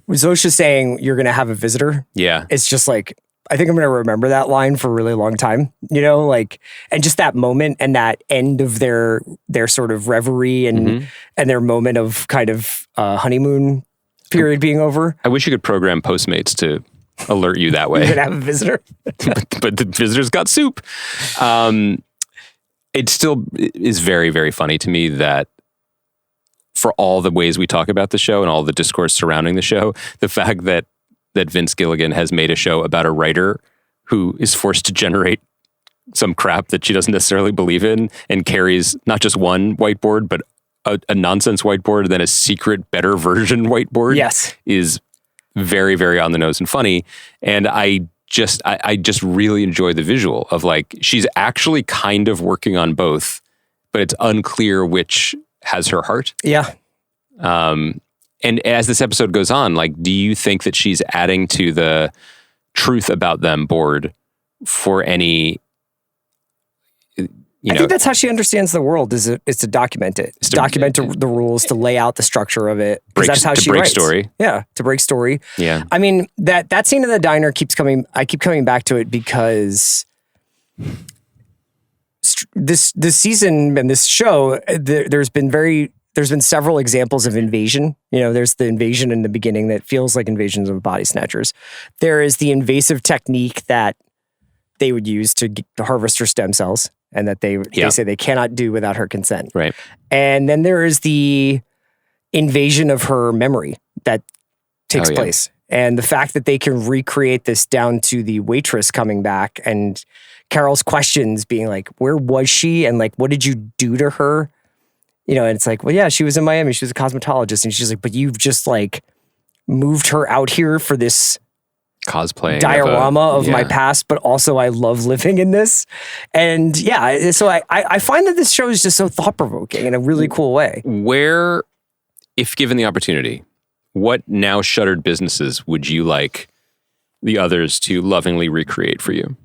Speaker 2: Zosha saying you're going to have a visitor.
Speaker 3: Yeah.
Speaker 2: It's just like, I think I'm going to remember that line for a really long time, you know, like, and just that moment and that end of their sort of reverie and their moment of kind of honeymoon period being over.
Speaker 3: I wish you could program Postmates to alert you that way.
Speaker 2: You're going to have a visitor.
Speaker 3: but the visitor's got soup. It still is very, very funny to me that for all the ways we talk about the show and all the discourse surrounding the show, the fact that Vince Gilligan has made a show about a writer who is forced to generate some crap that she doesn't necessarily believe in and carries not just one whiteboard, but a nonsense whiteboard and then a secret better version whiteboard.
Speaker 2: Yes.
Speaker 3: Is very, very on the nose and funny. And I just really enjoy the visual of like, she's actually kind of working on both, but it's unclear which has her heart.
Speaker 2: Yeah.
Speaker 3: And as this episode goes on, like, do you think that she's adding to the truth about them board for any,
Speaker 2: I think that's how she understands the world is to document it, to document the rules, to lay out the structure of it. Because that's how she writes.
Speaker 3: Story.
Speaker 2: Yeah. To break story.
Speaker 3: Yeah.
Speaker 2: I mean, that scene in the diner I keep coming back to it because this season and this show, there's been several examples of invasion. You know, there's the invasion in the beginning that feels like invasions of body snatchers. There is the invasive technique that they would use to harvest her stem cells and that they say they cannot do without her consent.
Speaker 3: Right.
Speaker 2: And then there is the invasion of her memory that takes place. And the fact that they can recreate this down to the waitress coming back and Carol's questions being like, where was she? And like, what did you do to her? You know, and it's like, well, yeah, she was in Miami. She was a cosmetologist. And she's like, but you've just like moved her out here for this
Speaker 3: cosplay
Speaker 2: diorama of my past, but also I love living in this. And yeah, so I find that this show is just so thought-provoking in a really cool way.
Speaker 3: Where, if given the opportunity, what now shuttered businesses would you like the others to lovingly recreate for you?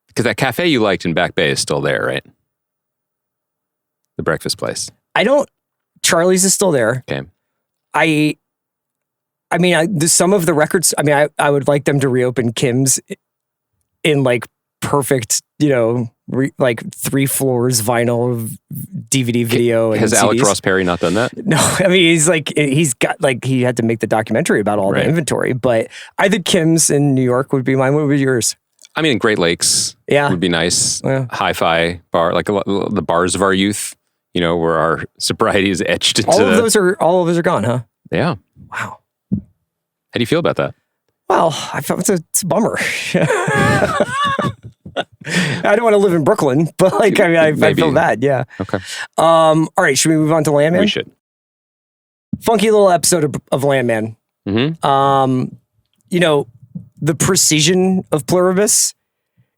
Speaker 3: Because that cafe you liked in Back Bay is still there, right? The breakfast place.
Speaker 2: Charlie's is still there.
Speaker 3: Okay.
Speaker 2: I mean, some of the records, I mean, I would like them to reopen Kim's in like perfect, you know, like 3 floors vinyl DVD video.
Speaker 3: Has
Speaker 2: and
Speaker 3: Alex
Speaker 2: CDs.
Speaker 3: Ross Perry not done that?
Speaker 2: No, I mean, he had to make the documentary about all the inventory, but I think Kim's in New York would be mine. What would be yours?
Speaker 3: I mean, Great Lakes would be nice. Yeah. Hi-fi bar, like the bars of our youth, you know, where our sobriety is etched into. All of those
Speaker 2: are gone, huh?
Speaker 3: Yeah.
Speaker 2: Wow.
Speaker 3: How do you feel about that?
Speaker 2: Well, I felt it's a bummer. I don't want to live in Brooklyn, but like, I mean, I feel bad. Yeah.
Speaker 3: Okay.
Speaker 2: All right. Should we move on to Landman?
Speaker 3: We should.
Speaker 2: Funky little episode of Landman.
Speaker 3: Mm-hmm.
Speaker 2: You know, the precision of Pluribus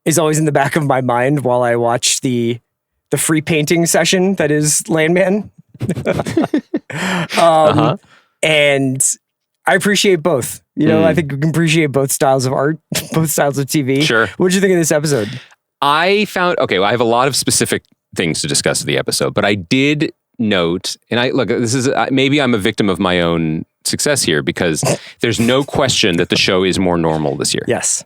Speaker 2: is always in the back of my mind while I watch the free painting session that is Landman. And I appreciate both. You know, I think we can appreciate both styles of art, both styles of TV.
Speaker 3: Sure.
Speaker 2: What did you think of this episode?
Speaker 3: I have a lot of specific things to discuss in the episode, but I did note, and this is, maybe I'm a victim of my own success here because there's no question that the show is more normal this year.
Speaker 2: Yes.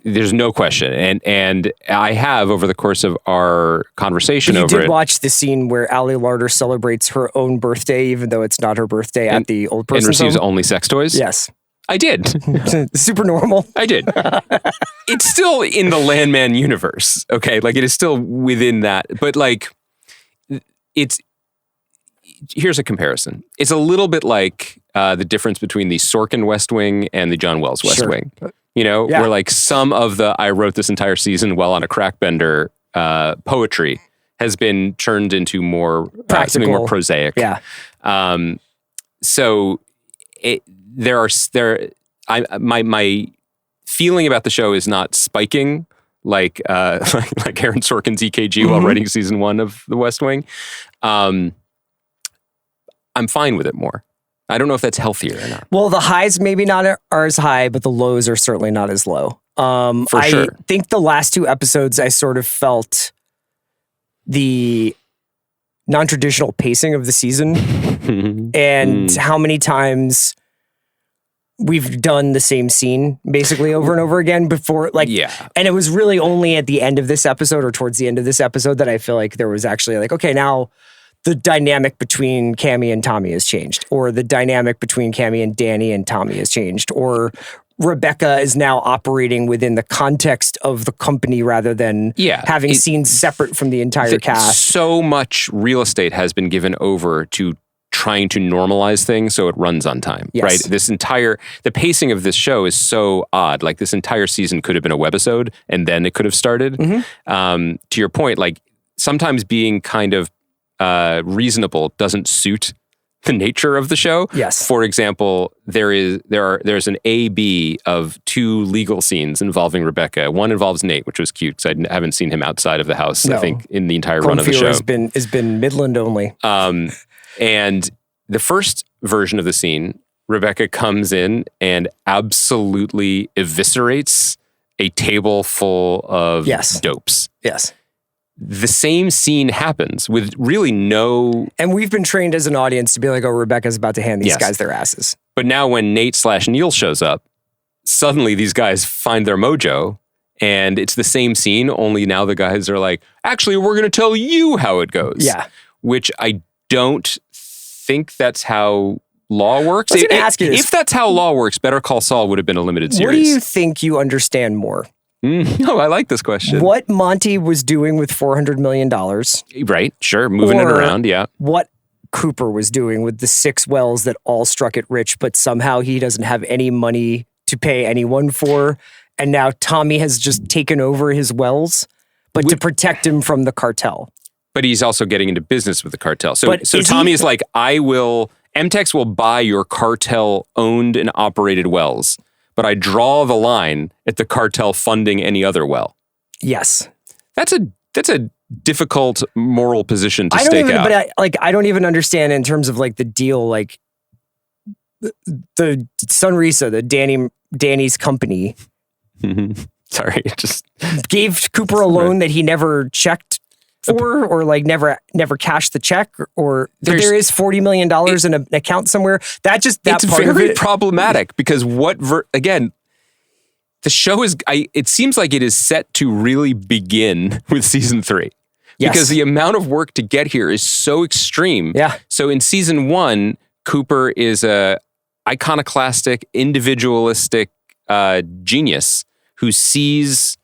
Speaker 3: There's no question. And I have, over the course of our conversation over it. You
Speaker 2: did watch the scene where Allie Larder celebrates her own birthday, even though it's not her birthday at the old person's
Speaker 3: and receives
Speaker 2: home?
Speaker 3: only sex toys?
Speaker 2: Yes.
Speaker 3: I did.
Speaker 2: Super normal.
Speaker 3: I did. It's still in the Landman universe, okay? Like, it is still within that. But, like, here's a comparison. It's a little bit like the difference between the Sorkin West Wing and the John Wells West Wing. You know, where, like, some of the I wrote this entire season while on a crack bender poetry has been turned into more something more prosaic.
Speaker 2: Yeah.
Speaker 3: So my feeling about the show is not spiking like Aaron Sorkin's EKG while writing season 1 of The West Wing. I'm fine with it more. I don't know if that's healthier or not.
Speaker 2: Well, the highs maybe not are as high, but the lows are certainly not as low.
Speaker 3: For sure.
Speaker 2: I think the last 2 episodes, I sort of felt the non-traditional pacing of the season and how many times we've done the same scene basically over and over again before. Like, and it was really only at the end of this episode or towards the end of this episode that I feel like there was actually like, okay, now the dynamic between Cammy and Tommy has changed, or the dynamic between Cammy and Danny and Tommy has changed, or Rebecca is now operating within the context of the company rather than having scenes separate from the entire cast.
Speaker 3: So much real estate has been given over to trying to normalize things so it runs on time, right? The pacing of this show is so odd. Like, this entire season could have been a webisode and then it could have started. To your point, like, sometimes being kind of reasonable doesn't suit the nature of the show.
Speaker 2: Yes.
Speaker 3: For example, there's an A-B of 2 legal scenes involving Rebecca. One involves Nate, which was cute because I haven't seen him outside of the house, I think, in the entire run of the show.
Speaker 2: has been Midland only.
Speaker 3: And the first version of the scene, Rebecca comes in and absolutely eviscerates a table full of dopes.
Speaker 2: Yes.
Speaker 3: The same scene happens with really no...
Speaker 2: And we've been trained as an audience to be like, oh, Rebecca's about to hand these guys their asses.
Speaker 3: But now when Nate/Neil shows up, suddenly these guys find their mojo, and it's the same scene, only now the guys are like, actually, we're going to tell you how it goes.
Speaker 2: Yeah.
Speaker 3: Which I don't think that's how law works.
Speaker 2: I was gonna ask you this.
Speaker 3: If that's how law works, Better Call Saul would have been a limited series.
Speaker 2: What do you think you understand more?
Speaker 3: Oh, I like this question.
Speaker 2: What Monty was doing with $400 million.
Speaker 3: Right, sure, moving it around,
Speaker 2: What Cooper was doing with the 6 wells that all struck it rich, but somehow he doesn't have any money to pay anyone for. And now Tommy has just taken over his wells, but to protect him from the cartel.
Speaker 3: But he's also getting into business with the cartel. So Tommy's like, MTEX will buy your cartel-owned and operated wells, but I draw the line at the cartel funding any other well.
Speaker 2: Yes.
Speaker 3: That's a difficult moral position to stake out.
Speaker 2: But I don't even understand in terms of like the deal, like the Sunrisa, the Danny's company.
Speaker 3: Sorry, just
Speaker 2: gave Cooper a loan that he never checked for, or like never cashed the check, or there is $40 million in an account somewhere. It's
Speaker 3: very problematic because again, the show is. It seems like it is set to really begin with season 3, because the amount of work to get here is so extreme.
Speaker 2: Yeah.
Speaker 3: So in season 1, Cooper is a iconoclastic, individualistic genius who sees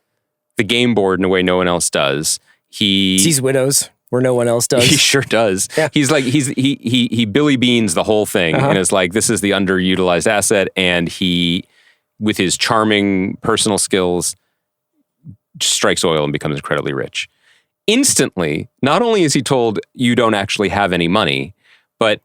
Speaker 3: the game board in a way no one else does. He
Speaker 2: sees widows where no one else does.
Speaker 3: He sure does.
Speaker 2: Yeah.
Speaker 3: He's like he Billy Beans the whole thing, and is like, this is the underutilized asset, and he, with his charming personal skills, strikes oil and becomes incredibly rich. Instantly, not only is he told you don't actually have any money, but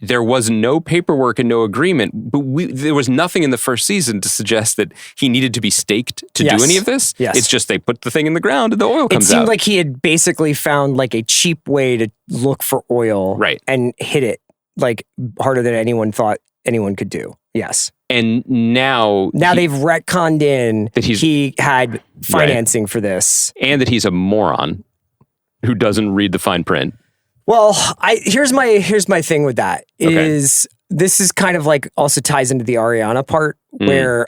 Speaker 3: there was no paperwork and no agreement, but there was nothing in the first season to suggest that he needed to be staked to do any of this.
Speaker 2: Yes.
Speaker 3: It's just they put the thing in the ground and the oil comes out.
Speaker 2: It seemed like he had basically found like a cheap way to look for oil, and hit it like harder than anyone thought anyone could do. Yes.
Speaker 3: And now
Speaker 2: they've retconned in that he had financing for this.
Speaker 3: And that he's a moron who doesn't read the fine print.
Speaker 2: Well, here's my thing with that is this is kind of like also ties into the Ariana part where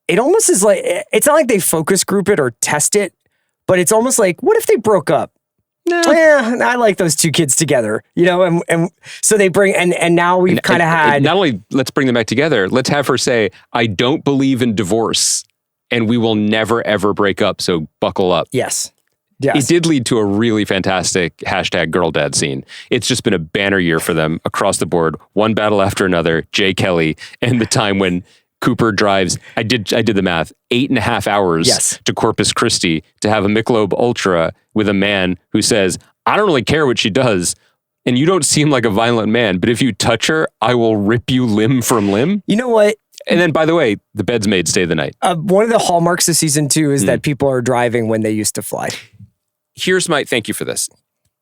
Speaker 2: it almost is like, it's not like they focus group it or test it, but it's almost like, what if they broke up? Yeah, I like those two kids together, and so they bring, and now we've kind of had.
Speaker 3: Not only let's bring them back together, let's have her say, I don't believe in divorce and we will never, ever break up. So buckle up.
Speaker 2: Yes.
Speaker 3: It did lead to a really fantastic #GirlDad scene. It's just been a banner year for them across the board. One battle after another, Jay Kelly, and the time when Cooper drives, I did the math, 8.5 hours to Corpus Christi to have a Michelob Ultra with a man who says, I don't really care what she does, and you don't seem like a violent man, but if you touch her, I will rip you limb from limb.
Speaker 2: You know what?
Speaker 3: And then, by the way, the bed's made stay the night.
Speaker 2: One of the hallmarks of season 2 is that people are driving when they used to fly.
Speaker 3: Thank you for this.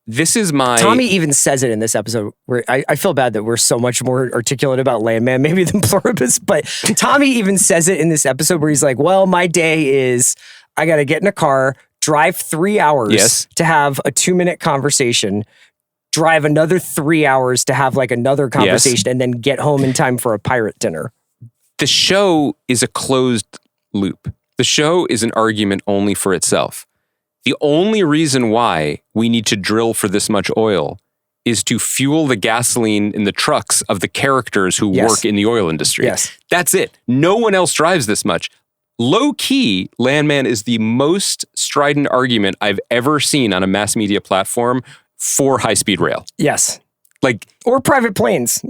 Speaker 3: This is my...
Speaker 2: Tommy even says it in this episode where I feel bad that we're so much more articulate about Landman maybe than Pluribus, but Tommy even says it in this episode where he's like, well, my day is I got to get in a car, drive 3 hours to have a 2-minute conversation, drive another 3 hours to have like another conversation, and then get home in time for a pirate dinner.
Speaker 3: The show is a closed loop. The show is an argument only for itself. The only reason why we need to drill for this much oil is to fuel the gasoline in the trucks of the characters who work in the oil industry.
Speaker 2: Yes.
Speaker 3: That's it. No one else drives this much. Low key, Landman is the most strident argument I've ever seen on a mass media platform for high-speed rail.
Speaker 2: Yes.
Speaker 3: Or
Speaker 2: private planes.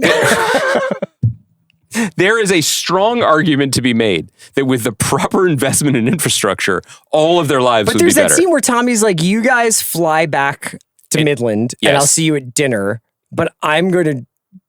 Speaker 3: There is a strong argument to be made that with the proper investment in infrastructure, all of their lives would be better.
Speaker 2: But there's that scene where Tommy's like, you guys fly back to Midland and I'll see you at dinner, but I'm going to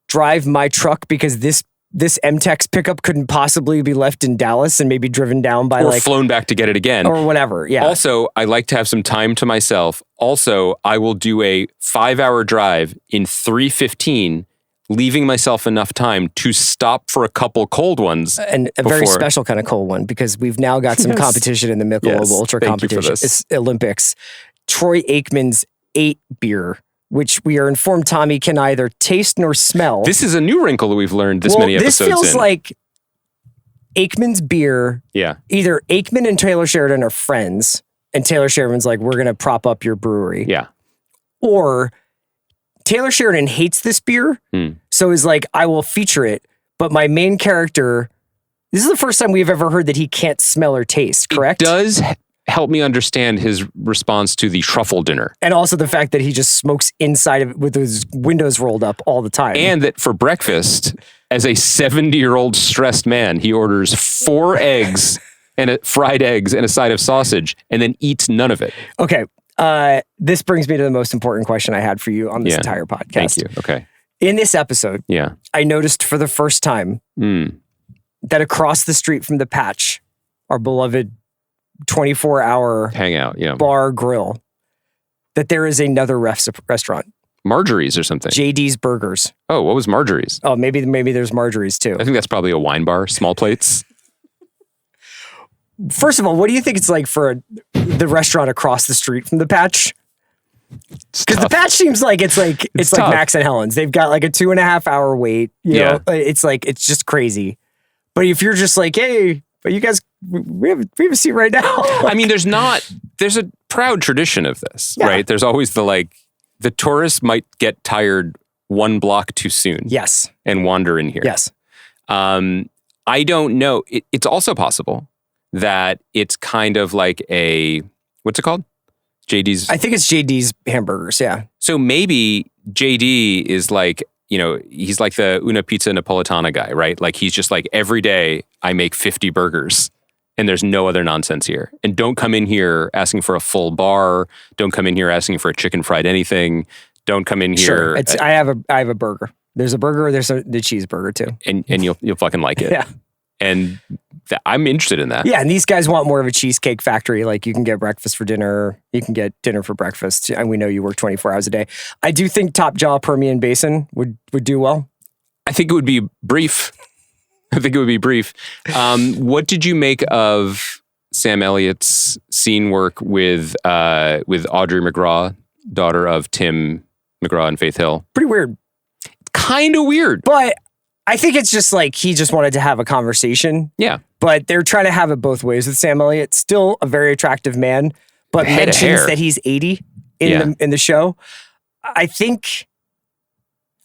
Speaker 2: drive my truck because this MTEX pickup couldn't possibly be left in Dallas and maybe driven down by
Speaker 3: or flown back to get it again.
Speaker 2: Or whatever, yeah.
Speaker 3: Also, I like to have some time to myself. Also, I will do a 5-hour drive in 3:15, leaving myself enough time to stop for a couple cold ones.
Speaker 2: And a very special kind of cold one, because we've now got some competition in the Michelob Ultra competition. It's Olympics. Troy Aikman's 8 beer, which we are informed Tommy can neither taste nor smell.
Speaker 3: This is a new wrinkle that we've learned many episodes in.
Speaker 2: This feels like Aikman's beer.
Speaker 3: Yeah.
Speaker 2: Either Aikman and Taylor Sheridan are friends, and Taylor Sheridan's like, we're going to prop up your brewery.
Speaker 3: Yeah.
Speaker 2: Or Taylor Sheridan hates this beer, so is like, I will feature it, but my main character, this is the first time we've ever heard that he can't smell or taste, correct?
Speaker 3: It does help me understand his response to the truffle dinner.
Speaker 2: And also the fact that he just smokes inside of it with his windows rolled up all the time.
Speaker 3: And that for breakfast, as a 70-year-old stressed man, he orders 4 eggs and fried eggs and a side of sausage and then eats none of it.
Speaker 2: Okay. This brings me to the most important question I had for you on this entire podcast.
Speaker 3: Thank you. Okay.
Speaker 2: In this episode, I noticed for the first time that across the street from the Patch, our beloved 24-hour
Speaker 3: hangout,
Speaker 2: bar grill, that there is another restaurant.
Speaker 3: Marjorie's or something.
Speaker 2: JD's Burgers.
Speaker 3: Oh, what was Marjorie's?
Speaker 2: Oh, maybe there's Marjorie's too.
Speaker 3: I think that's probably a wine bar, small plates.
Speaker 2: First of all, what do you think it's like for the restaurant across the street from the Patch? Because the Patch seems like it's like Max and Helen's. They've got like a 2.5 hour wait. You know, it's just crazy. But if you're just like, hey, but you guys, we have a seat right now.
Speaker 3: I mean, there's a proud tradition of this, right? There's always the tourists might get tired 1 block too soon.
Speaker 2: Yes.
Speaker 3: And wander in here.
Speaker 2: Yes.
Speaker 3: I don't know. It's also possible that it's kind of like what's it called? JD's?
Speaker 2: I think it's JD's Hamburgers, yeah.
Speaker 3: So maybe JD is like, he's like the Una Pizza Napolitana guy, right? Like he's just like, every day I make 50 burgers and there's no other nonsense here. And don't come in here asking for a full bar. Don't come in here asking for a chicken fried anything. Don't come in here.
Speaker 2: Sure. I have a burger. There's a burger, there's the cheeseburger too.
Speaker 3: And you'll fucking like it.
Speaker 2: Yeah.
Speaker 3: And I'm interested in that.
Speaker 2: Yeah, and these guys want more of a cheesecake factory. Like you can get breakfast for dinner, you can get dinner for breakfast, and we know you work 24 hours a day. I do think Top Jaw Permian Basin would do well.
Speaker 3: I think it would be brief. What did you make of Sam Elliott's scene work with Audrey McGraw, daughter of Tim McGraw and Faith Hill?
Speaker 2: Pretty weird.
Speaker 3: Kind of weird.
Speaker 2: But I think it's just like he just wanted to have a conversation.
Speaker 3: Yeah.
Speaker 2: But they're trying to have it both ways with Sam Elliott. Still a very attractive man, but mentions that he's 80. in the show. I think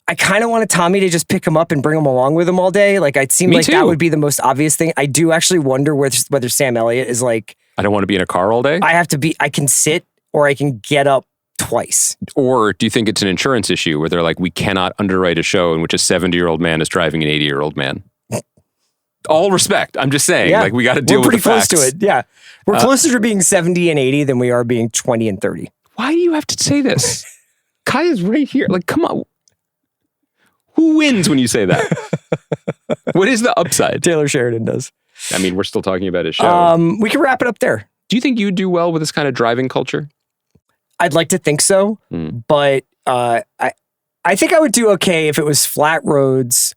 Speaker 2: I kind of wanted Tommy to just pick him up and bring him along with him all day. Like, it seemed
Speaker 3: Me
Speaker 2: like
Speaker 3: too.
Speaker 2: that would be the most obvious thing. I do actually wonder whether Sam Elliott is like,
Speaker 3: I don't want to be in a car all day.
Speaker 2: I can sit or I can get up twice.
Speaker 3: Or do you think it's an insurance issue where they're like, we cannot underwrite a show in which a 70-year-old man is driving an 80-year-old man? All respect. I'm just saying, like, we got to deal with the facts.
Speaker 2: We're pretty close to it. Yeah. We're closer to being 70 and 80 than we are being 20 and 30.
Speaker 3: Why do you have to say this? Kaya's right here. Like, come on. Who wins when you say that? What is the upside?
Speaker 2: Taylor Sheridan does.
Speaker 3: I mean, we're still talking about his show.
Speaker 2: We can wrap it up there.
Speaker 3: Do you think you would do well with this kind of driving culture?
Speaker 2: I'd like to think so, but I think I would do okay if it was flat roads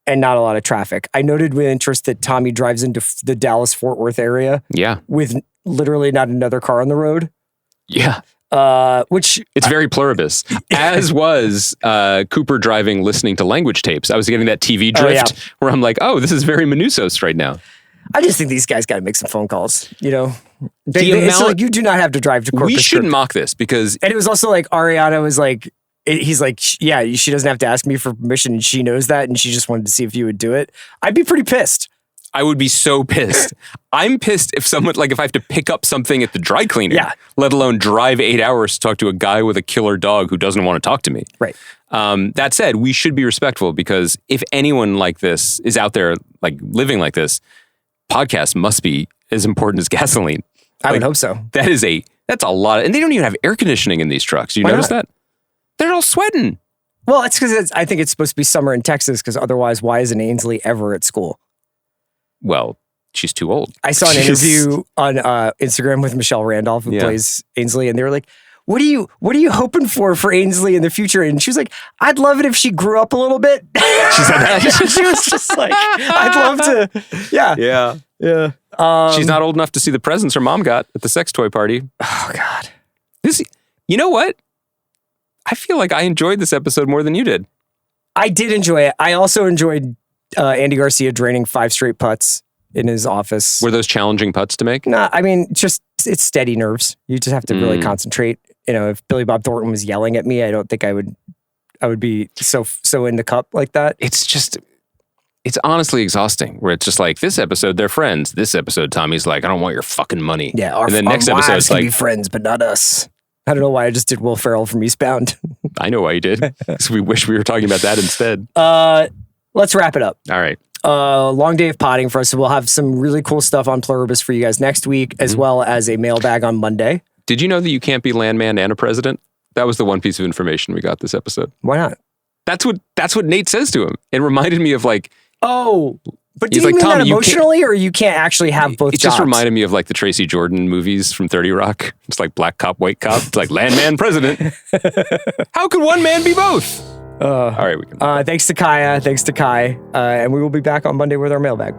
Speaker 2: and not a lot of traffic. I noted with interest that Tommy drives into the Dallas-Fort Worth area with literally not another car on the road.
Speaker 3: Yeah.
Speaker 2: Which
Speaker 3: it's very Pluribus, as was Cooper driving, listening to language tapes. I was getting that TV drift where I'm like, oh, this is very Minusos right now.
Speaker 2: I just think these guys got to make some phone calls. You know, it's like you do not have to drive to Corpus.
Speaker 3: We shouldn't mock this because,
Speaker 2: and it was also like Ariana was like, he's like, yeah, she doesn't have to ask me for permission, and she knows that, and she just wanted to see if you would do it. I'd be pretty pissed.
Speaker 3: I would be so pissed. I'm pissed if someone, like, if I have to pick up something at the dry cleaner, let alone drive 8 hours to talk to a guy with a killer dog who doesn't want to talk to me.
Speaker 2: Right.
Speaker 3: That said, we should be respectful because if anyone like this is out there, like, living like this, podcast must be as important as gasoline.
Speaker 2: I would hope so.
Speaker 3: That's a lot. And they don't even have air conditioning in these trucks. You notice that? They're all sweating.
Speaker 2: Well, it's because I think it's supposed to be summer in Texas because otherwise, why isn't Ainsley ever at school?
Speaker 3: Well, she's too old.
Speaker 2: I saw an interview on Instagram with Michelle Randolph, who plays Ainsley, and they were like, what are you hoping for Ainsley in the future? And she was like, I'd love it if she grew up a little bit. She said that. She was just like, I'd love to. Yeah.
Speaker 3: She's not old enough to see the presents her mom got at the sex toy party.
Speaker 2: Oh, God.
Speaker 3: You know what? I feel like I enjoyed this episode more than you did.
Speaker 2: I did enjoy it. I also enjoyed Andy Garcia draining 5 straight putts in his office.
Speaker 3: Were those challenging putts to make?
Speaker 2: No, I mean, just it's steady nerves. You just have to really concentrate. You know, if Billy Bob Thornton was yelling at me, I don't think I would be so in the cup like that.
Speaker 3: It's honestly exhausting where it's just like, this episode, they're friends. This episode, Tommy's like, I don't want your fucking money.
Speaker 2: Yeah.
Speaker 3: And then next episode, it's like,
Speaker 2: be friends, but not us. I don't know why I just did Will Ferrell from Eastbound.
Speaker 3: I know why you did. Because we wish we were talking about that instead.
Speaker 2: Let's wrap it up.
Speaker 3: All right.
Speaker 2: Long day of potting for us. So we'll have some really cool stuff on Pluribus for you guys next week, as well as a mailbag on Monday.
Speaker 3: Did you know that you can't be Landman and a president? That was the one piece of information we got this episode.
Speaker 2: Why not?
Speaker 3: That's what Nate says to him. It reminded me of like,
Speaker 2: but do you mean that emotionally, or you can't actually have both jobs?
Speaker 3: It just reminded me of like the Tracy Jordan movies from 30 Rock. It's like black cop, white cop. It's like Landman, president. How could one man be both? All right.
Speaker 2: Thanks to Kaya. Thanks to Kai. And we will be back on Monday with our mailbag.